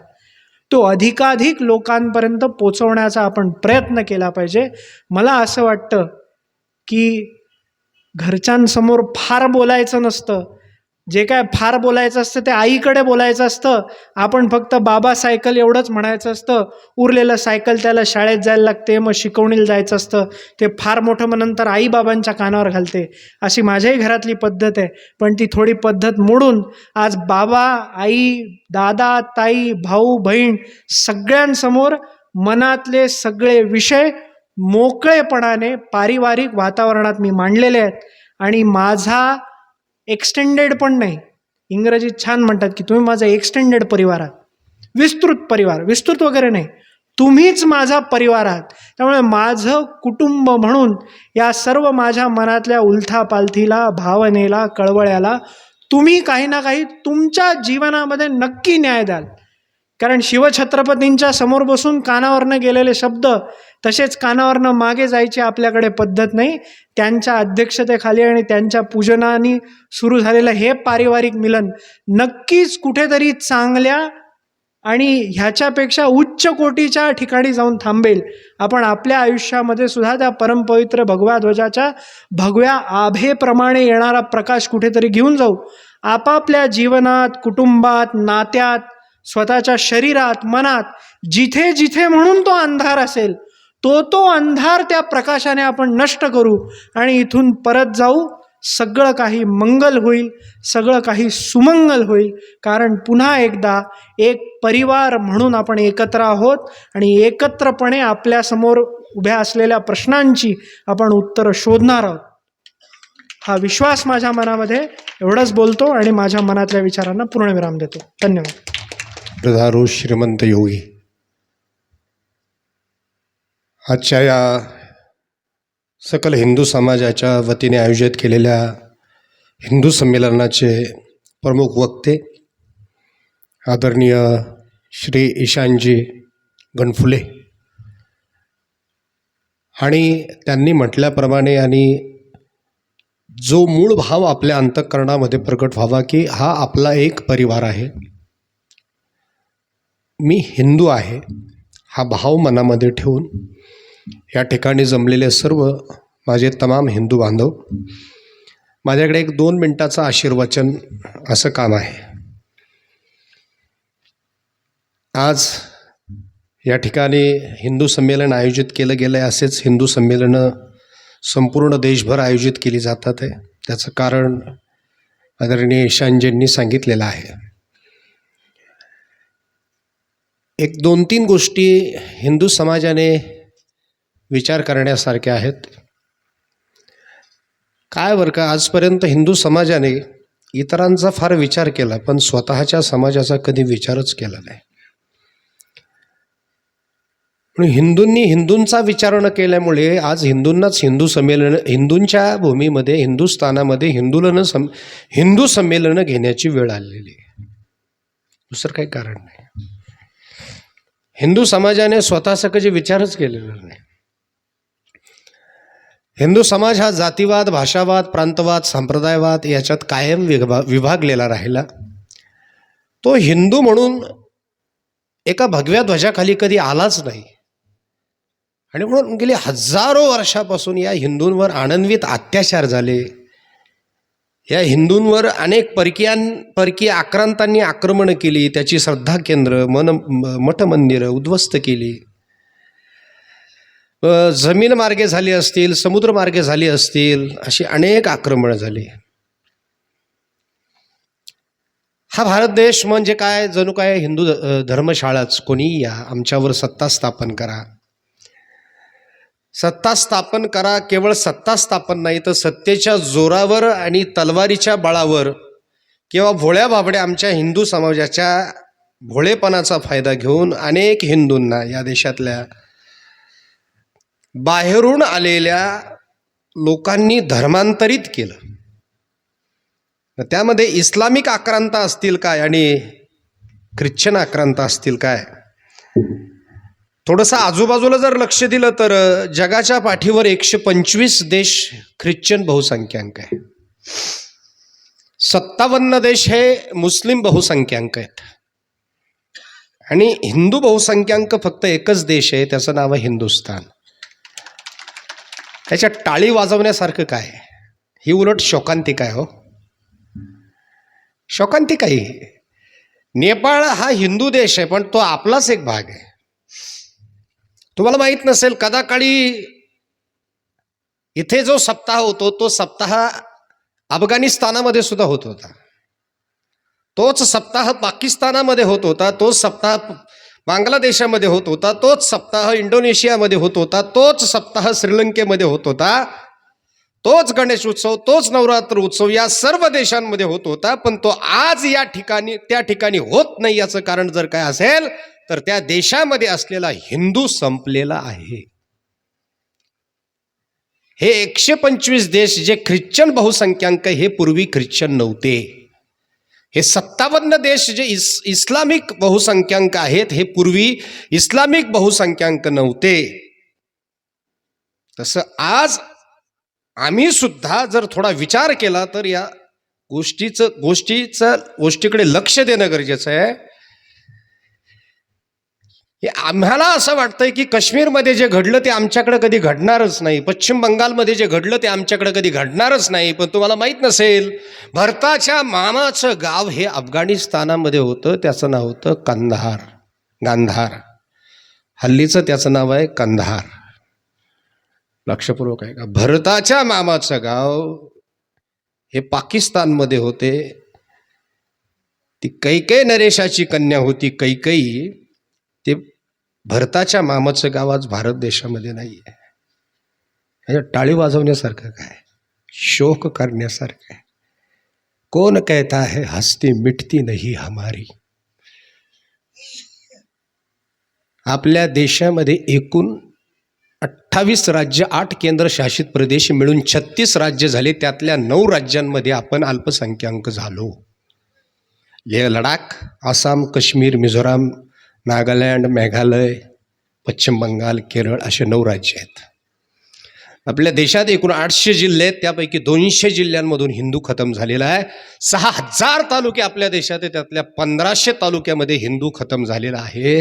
A: तो अधिकाधिक लोकांपर्यंत पोचवण्याचा आपण प्रयत्न केला पाहिजे. मला असं वाटतं की घरच्यांसमोर फार बोलायचं नसतं. जे काय फार बोलायचं असतं ते आईकडे बोलायचं असतं. आपण फक्त बाबा सायकल एवढंच म्हणायचं असतं. उरलेलं सायकल त्याला शाळेत जायला लागते, मग शिकवणीला जायचं असतं. ते फार मोठं मग नंतर आई बाबांच्या कानावर घालते. अशी माझ्याही घरातली पद्धत आहे. पण ती थोडी पद्धत मोडून आज बाबा, आई, दादा, ताई, भाऊ, बहीण सगळ्यांसमोर मनातले सगळे विषय मोकळेपणाने पारिवारिक वातावरणात मी मांडलेले आहेत. आणि माझा एक्सटेंडेड पण नाही, इंग्रजीत छान म्हणतात की तुम्ही माझा एक्सटेंडेड परिवार आहात, विस्तृत परिवार, विस्तृत वगैरे नाही, तुम्हीच माझा परिवार आहात. त्यामुळे माझं कुटुंब म्हणून या सर्व माझ्या मनातल्या उलथापालथीला, भावनेला, कळवळ्याला तुम्ही काही ना काही तुमच्या जीवनामध्ये नक्की न्याय द्याल. कारण शिवछत्रपतींच्या समोर बसून कानावरनं गेलेले शब्द तसेच कानावरनं मागे जायची आपल्याकडे पद्धत नाही. त्यांच्या अध्यक्षतेखाली आणि त्यांच्या पूजनाने सुरू झालेलं हे पारिवारिक मिलन नक्कीच कुठेतरी चांगल्या आणि ह्याच्यापेक्षा उच्च कोटीच्या ठिकाणी जाऊन थांबेल. आपण आपल्या आयुष्यामध्ये सुद्धा त्या परमपवित्र भगवा ध्वजाच्या भगव्या आभेप्रमाणे येणारा प्रकाश कुठेतरी घेऊन जाऊ. आपापल्या जीवनात, कुटुंबात, नात्यात, स्वतःच्या शरीरात, मनात जिथे जिथे म्हणून तो अंधार असेल, तो अंधार त्या प्रकाशाने आपण नष्ट करू आणि इथून परत जाऊ. सगळं काही मंगल होईल, सगळं काही सुमंगल होईल. कारण पुन्हा एकदा एक परिवार म्हणून आपण एकत्र आहोत आणि एकत्रपणे आपल्यासमोर उभ्या असलेल्या प्रश्नांची आपण उत्तरं शोधणार आहोत. हा विश्वास माझ्या मनामध्ये. एवढंच बोलतो आणि माझ्या मनातल्या विचारांना पूर्णविराम देतो. धन्यवाद.
B: प्रधारू श्रीमंत योगी, आजच्या या सकल हिंदू समाजाच्या वतीने आयोजित केलेल्या हिंदू संमेलनाचे प्रमुख वक्ते आदरणीय श्री ईशानजी गणफुले, आणि त्यांनी म्हटल्याप्रमाणे आणि जो मूळ भाव आपल्या अंतःकरणामध्ये प्रकट व्हावा की हा आपला एक परिवार आहे, मी हिंदू आहे, हा भाव मनामध्ये ठेवून या ठिकाणी जमलेले सर्व माझे तमाम हिंदू बांधव, माझ्याकडे एक 2 मिनिटाचं आशीर्वचन असं काम आहे. आज या ठिकाणी हिंदू संमेलन आयोजित केलं गेलं आहे. असेच हिंदू संमेलनं संपूर्ण देशभर आयोजित केली जातात आहे. त्याचं कारण आदरणीय ईशानजींनी सांगितलेलं आहे. एक 2-3 गोष्टी हिंदू समाजाने विचार करण्यासारख्या आहेत. काय बरं का, आजपर्यंत हिंदू समाजाने इतरांचा फार विचार केला, पण स्वतःच्या समाजाचा कधी विचारच केला नाही. म्हणून हिंदूंनी हिंदूंचा विचार न केल्यामुळे आज हिंदूंनाच हिंदू संमेलन, हिंदूंच्या भूमीमध्ये, हिंदुस्थानामध्ये हिंदू संमेलनं घेण्याची वेळ आलेली आहे. दुसरं काही कारण नाही. हिंदू समाजाने स्वतःचा कधी विचारच केलेला नाही. हिंदू समाज हा जातीवाद, भाषावाद, प्रांतवाद, संप्रदायवाद याच्यात कायम विभागलेला राहिला. तो हिंदू म्हणून एका भगव्या ध्वजाखाली कधी आलाच नाही. आणि म्हणून गेली हजारो वर्षापासून या हिंदूंवर आनंदवित अत्याचार झाले. या हिंदूंवर अनेक परकीय आक्रांतांनी आक्रमणं केली, त्याची श्रद्धा केंद्र, मठ मंदिरं उद्ध्वस्त केली. जमीन मार्गे झाली असतील, समुद्र मार्गे झाली असतील, अशी अनेक आक्रमणं झाली. हा भारत देश म्हणजे काय, जणू काय हिंदू धर्मशाळाच. कोणीही या, आमच्यावर सत्ता स्थापन करा, सत्ता स्थापन करा. केवळ सत्ता स्थापन नाही तर सत्तेच्या जोरावर आणि तलवारीच्या बळावर किंवा भोळ्या बाबड्या आमच्या हिंदू समाजाच्या भोळेपणाचा फायदा घेऊन अनेक हिंदूंना, या देशातल्या बाहेरून आलेल्या लोकांनी धर्मांतरित केलं. त्यामध्ये इस्लामिक आक्रांत असतील काय आणि ख्रिश्चन आक्रांत असतील काय. थोडंसं आजूबाजूला जर लक्ष दिलं तर जगाच्या पाठीवर 125 देश ख्रिश्चन बहुसंख्याक आहे. 57 देश हे मुस्लिम बहुसंख्याक आहेत. आणि हिंदू बहुसंख्याक फक्त एकच देश आहे, त्याचं नाव आहे हिंदुस्थान. त्याच्या टाळी वाजवण्यासारखं काय, ही उलट शोकांतिका आहे. हो, शोकांतिका ही. नेपाळ हा हिंदू देश आहे, पण तो आपलाच एक भाग आहे. तुम्हाला माहीत नसेल, कदाकाळी इथे जो सप्ताह होतो तो सप्ताह अफगाणिस्तानामध्ये सुद्धा होत होता. तोच सप्ताह पाकिस्तानामध्ये होत होता, तोच सप्ताह बांगलादेशामध्ये होत होता, तोच सप्ताह इंडोनेशियामध्ये होत होता, तोच सप्ताह श्रीलंकेमध्ये होत होता, तोच गणेश उत्सव, तोच नवरात्र उत्सव या सर्व देशांमध्ये होत होता. पण तो आज या ठिकाणी त्या ठिकाणी होत नाही. याचं कारण जर काय असेल तर त्या देशामध्ये असलेला हिंदू संपलेला आहे. हे 125 देश जे ख्रिश्चन बहुसंख्याक हे पूर्वी ख्रिश्चन नव्हते. हे 57 देश जे इस्लामिक बहुसंख्याक आहेत हे पूर्वी इस्लामिक बहुसंख्याक नव्हते. तसं आज आम्ही सुद्धा जर थोडा विचार केला तर या गोष्टीकडे लक्ष देणं गरजेचं आहे. हे आम्हाला असं वाटतंय की काश्मीरमध्ये जे घडलं ते आमच्याकडे कधी घडणारच नाही, पश्चिम बंगालमध्ये जे घडलं ते आमच्याकडे कधी घडणारच नाही. पण तुम्हाला माहीत नसेल, भरताच्या मामाचं गाव हे अफगाणिस्तानामध्ये होतं. त्याचं नाव होतं गांधार. हल्लीचं त्याचं नाव आहे कंधार. लक्षपूर्वक आहे का. भरताच्या मामाचं गाव हे पाकिस्तानमध्ये होते. ती कैकेयी नरेशाची कन्या होती कैकेयी. ते भरताच्या मामाचं गाव आज भारत देशामध्ये नाही आहे. टाळी वाजवण्यासारखं काय, शोक करण्यासारखं आहे. कौन कहता है हस्ती मिटती नहीं हमारी. आपल्या देशामध्ये एकूण 28 राज्य, 8 केंद्रशासित प्रदेश मिळून 36 राज्य झाले. त्यातल्या 9 राज्यांमध्ये आपण अल्पसंख्याक झालो. लेह लडाख, आसाम, काश्मीर, मिझोराम, नागालँड, मेघालय, पश्चिम बंगाल, केरळ असे 9 राज्य आहेत. आपल्या देशात एकूण 800 जिल्हे आहेत, त्यापैकी 200 जिल्ह्यांमधून हिंदू खतम झालेला आहे. 6000 तालुके आपल्या देशात आहेत, त्यातल्या 1500 तालुक्यामध्ये हिंदू खतम झालेला आहे.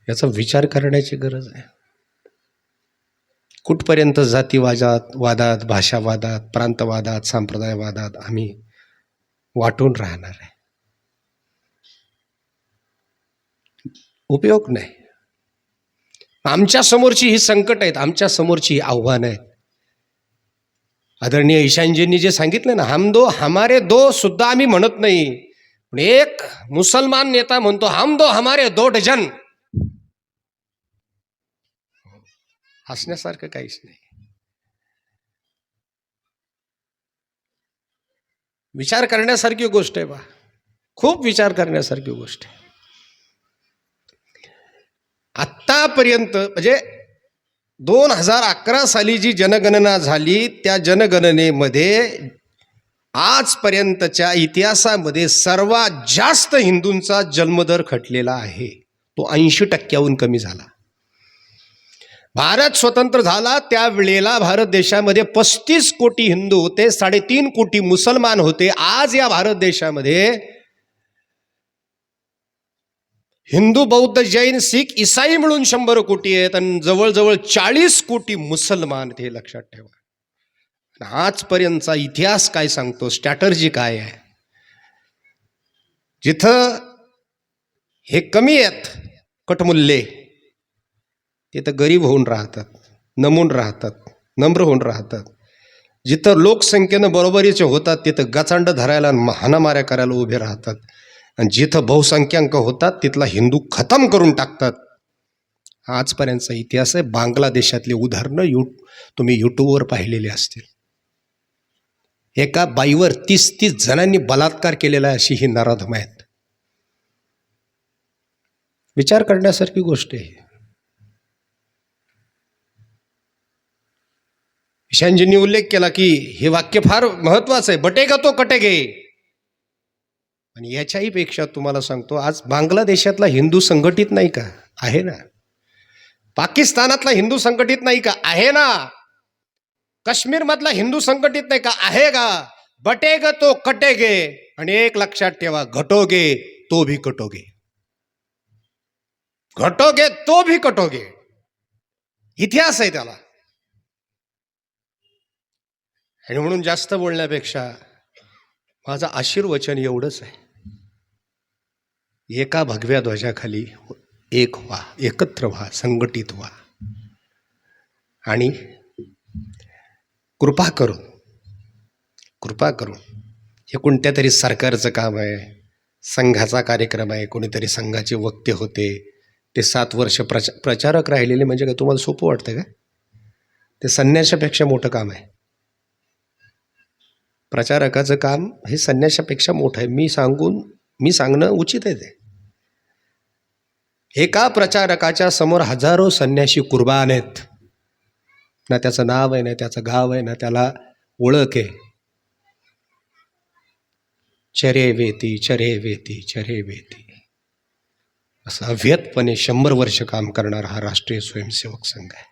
B: याचा विचार करण्याची गरज आहे. कुठपर्यंत वादात, भाषावादात, प्रांतवादात, संप्रदायवादात आम्ही वाटून राहणार आहे? उपयोग नाही. आमच्या समोरची ही संकट आहेत, आमच्या समोरची ही आव्हानं आहेत. आदरणीय ईशानजींनी जे सांगितलं ना, हम दो हमारे दो सुद्धा आम्ही म्हणत नाही, पण एक मुसलमान नेता म्हणतो हम दो हमारे 2 डझन. हसण्यासारखं काहीच नाही. विचार करण्यासारखी गोष्ट आहे बा, खूप विचार करण्यासारखी गोष्ट आहे. आत्तापर्यंत म्हणजे 2011 साली जी जनगणना झाली, त्या जनगणनेमध्ये आजपर्यंतच्या इतिहासामध्ये सर्वात जास्त हिंदूंचा जन्मदर खटलेला आहे. तो 80% कमी झाला. भारत स्वतंत्र झाला त्यावेळेला भारत देशामध्ये 35 कोटी हिंदू होते, 3.5 कोटी मुसलमान होते. आज या भारत देशामध्ये हिंदू, बौद्ध, जैन, शीख, ईसाई मिळून 100 कोटी आहेत आणि जवळजवळ 40 कोटी मुसलमान. हे लक्षात ठेवा. आजपर्यंतचा इतिहास काय सांगतो, स्ट्रॅटर्जी काय आहे? जिथं हे कमी आहेत कटमुल्ले, तिथं गरीब होऊन राहतात, नमून राहतात, नम्र होऊन राहतात. जिथं लोकसंख्येनं बरोबरीचे होतात तिथं गचांड धरायला, हाणामाऱ्या करायला उभे राहतात. आणि जिथं बहुसंख्याक होतात तिथला हिंदू खतम करून टाकतात. आजपर्यंतचा इतिहास आहे. बांगलादेशातली उदाहरणं तुम्ही यूट्यूबवर पाहिलेली असतील. एका बाईवर 30 जणांनी बलात्कार केलेला आहे, अशी ही नराधम आहेत. विचार करण्यासारखी गोष्ट आहे. ईशानजींनी उल्लेख केला की हे वाक्य फार महत्वाचं आहे, बटेगा तो कटेगे. आणि याच्याही पेक्षा तुम्हाला सांगतो, आज बांगलादेशातला हिंदू संघटित नाही का? आहे ना. पाकिस्तानातला हिंदू संघटित नाही का? आहे ना. काश्मीर मधला हिंदू संघटित नाही का? आहे का? बटेगा तो कटेगे. आणि एक लक्षात ठेवा, घटोगे तो भी कटोगे. घटोगे तो भी कटोगे. इतिहास आहे त्याला. आणि म्हणून जास्त बोलण्यापेक्षा माझं आशीर्वचन एवढंच आहे, एका भगव्या ध्वजाखाली एक व्हा, एकत्र व्हा, संघटित व्हा. आणि कृपा करून हे कोणत्या तरी सरकारचं काम आहे, संघाचा कार्यक्रम आहे, कोणीतरी संघाचे वक्ते होते, ते 7 वर्ष प्रचारक राहिलेले म्हणजे काय तुम्हाला सोपं वाटतं का? ते संन्याशापेक्षा मोठं काम आहे. प्रचारकाचं काम हे संन्याशापेक्षा मोठं आहे. मी सांगणं उचित आहे. ते एका प्रचारकाच्या समोर हजारो संन्याशी कुर्बान आहेत. ना त्याचं नाव आहे, ना त्याचं गाव आहे, ना त्याला ओळख आहे. चरे वेती चरे वेती चरे वेती असं अव्यतपणे 100 वर्ष काम करणारा हा राष्ट्रीय स्वयंसेवक संघ आहे.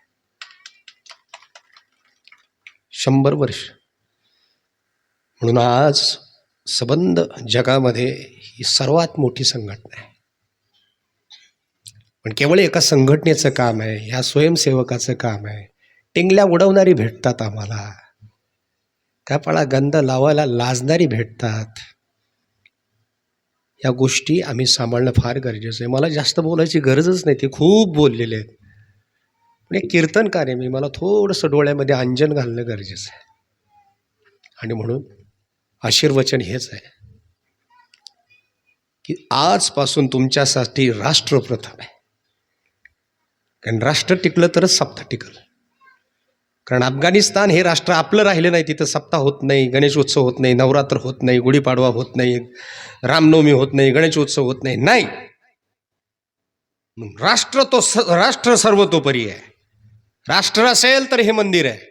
B: 100 वर्ष. म्हणून आज सबंध जगामध्ये ही सर्वात मोठी संघटना आहे. पण केवळ एका संघटनेचं काम आहे, ह्या स्वयंसेवकाचं काम आहे. टिंगल्या उडवणारी भेटतात आम्हाला, कपाळा गंध लावायला लाजणारी भेटतात. या गोष्टी आम्ही सांभाळणं फार गरजेचं आहे. मला जास्त बोलायची गरजच नाही, ते खूप बोललेले आहेत. पण एक कीर्तनकार आहे मी, मला थोडंसं डोळ्यामध्ये अंजन घालणं गरजेचं आहे. आणि म्हणून आशीर्वचन हेच आहे की आजपासून तुमच्यासाठी राष्ट्र प्रथम आहे. कारण राष्ट्र टिकलं तरच सप्ताह टिकल. कारण अफगाणिस्तान हे राष्ट्र आपलं राहिलं नाही, तिथं सप्ताह होत नाही, गणेशोत्सव होत नाही, नवरात्र होत नाही, गुढीपाडवा होत नाही, रामनवमी होत नाही, गणेशोत्सव होत नाही. नाही, राष्ट्र सर्वतोपरी आहे. राष्ट्र असेल तर हे मंदिर आहे,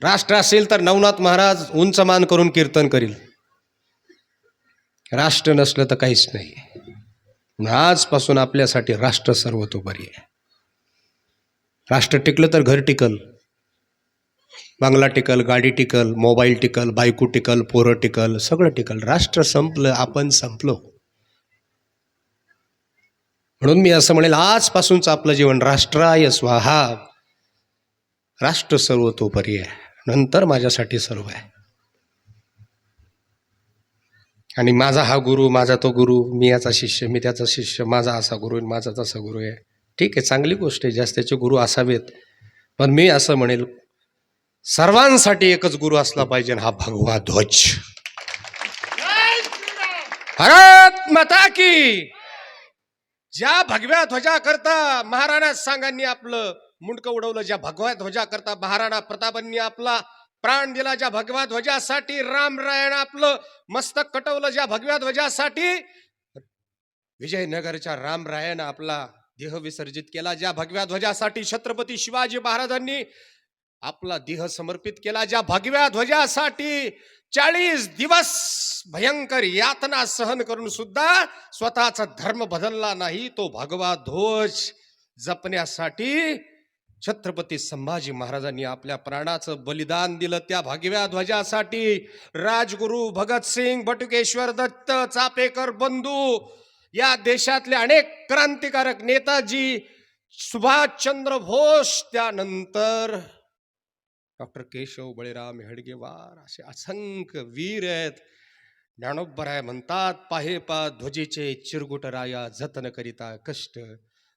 B: राष्ट्र असेल तर नवनाथ महाराज उंच मान करून कीर्तन करील. राष्ट्र नसलं तर काहीच नाही. आजपासून आपल्यासाठी राष्ट्र सर्वतोपरी आहे. राष्ट्र टिकलं तर घर टिकल, बंगला टिकल, गाडी टिकल, मोबाईल टिकल, बायको टिकल, पोरं टिकल, सगळं टिकल. राष्ट्र संपलं, आपण संपलो. म्हणून मी असं म्हणेल, आजपासूनच आपलं जीवन राष्ट्राय स्वाहा, राष्ट्र सर्वतोपरी आहे, नंतर माझ्यासाठी सर्व आहे. आणि माझा हा गुरु, माझा तो गुरु, मी याचा शिष्य, मी त्याचा शिष्य, माझा असा गुरु माझा तसा गुरु आहे. ठीक आहे, चांगली गोष्ट आहे, जास्तीचे गुरु असावेत. पण मी असं म्हणेल, सर्वांसाठी एकच गुरु असला पाहिजे, हा भगवा ध्वज. भारत माता की. ज्या भगव्या ध्वजा करता महाराणा सांगांनी आपलं मुंडकं उडवलं, ज्या भगव्या ध्वजा करता महाराणा प्रतापांनी आपला प्राण दिला, ज्या भगव्या ध्वजासाठी रामरायानं आपलं मस्तक कटवलं, ज्या भगव्या ध्वजासाठी विजयनगरच्या रामरायानं आपला देह विसर्जित केला, ज्या भगव्या ध्वजासाठी छत्रपती शिवाजी महाराजांनी आपला देह समर्पित केला, ज्या भगव्या ध्वजासाठी 40 दिवस भयंकर यातना सहन करून सुद्धा स्वतःचा धर्म बदलला नाही, तो भगवा ध्वज जपण्यासाठी छत्रपती संभाजी महाराजांनी आपल्या प्राणाचं बलिदान दिलं. त्या भगव्या ध्वजासाठी राजगुरू भगतसिंग, बटुकेश्वर दत्त, चापेकर बंधू, या देशातले अनेक क्रांतिकारक, नेताजी सुभाषचंद्र बोस, त्यानंतर डॉक्टर केशव बळीराम हेडगेवार, असे असंख्य वीर आहेत. ज्ञानोबराय म्हणतात, पाहे पा ध्वजेचे चिरगुट राया, जतन करिता कष्ट.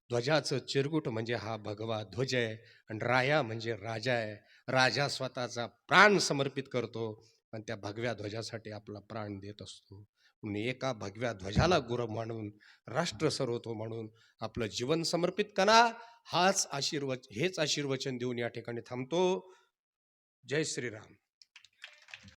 B: ध्वजाचं चिरगुट म्हणजे हा भगवा ध्वज आहे, आणि राया म्हणजे राजा आहे. राजा स्वतःचा प्राण समर्पित करतो, आणि त्या भगव्या ध्वजासाठी आपला प्राण देत असतो. म्हणून एका भगव्या ध्वजाला गुरु मानून, राष्ट्र सर्वतो म्हणून आपलं जीवन समर्पित करा. हेच आशीर्वचन देऊन या ठिकाणी थांबतो. जय श्रीराम.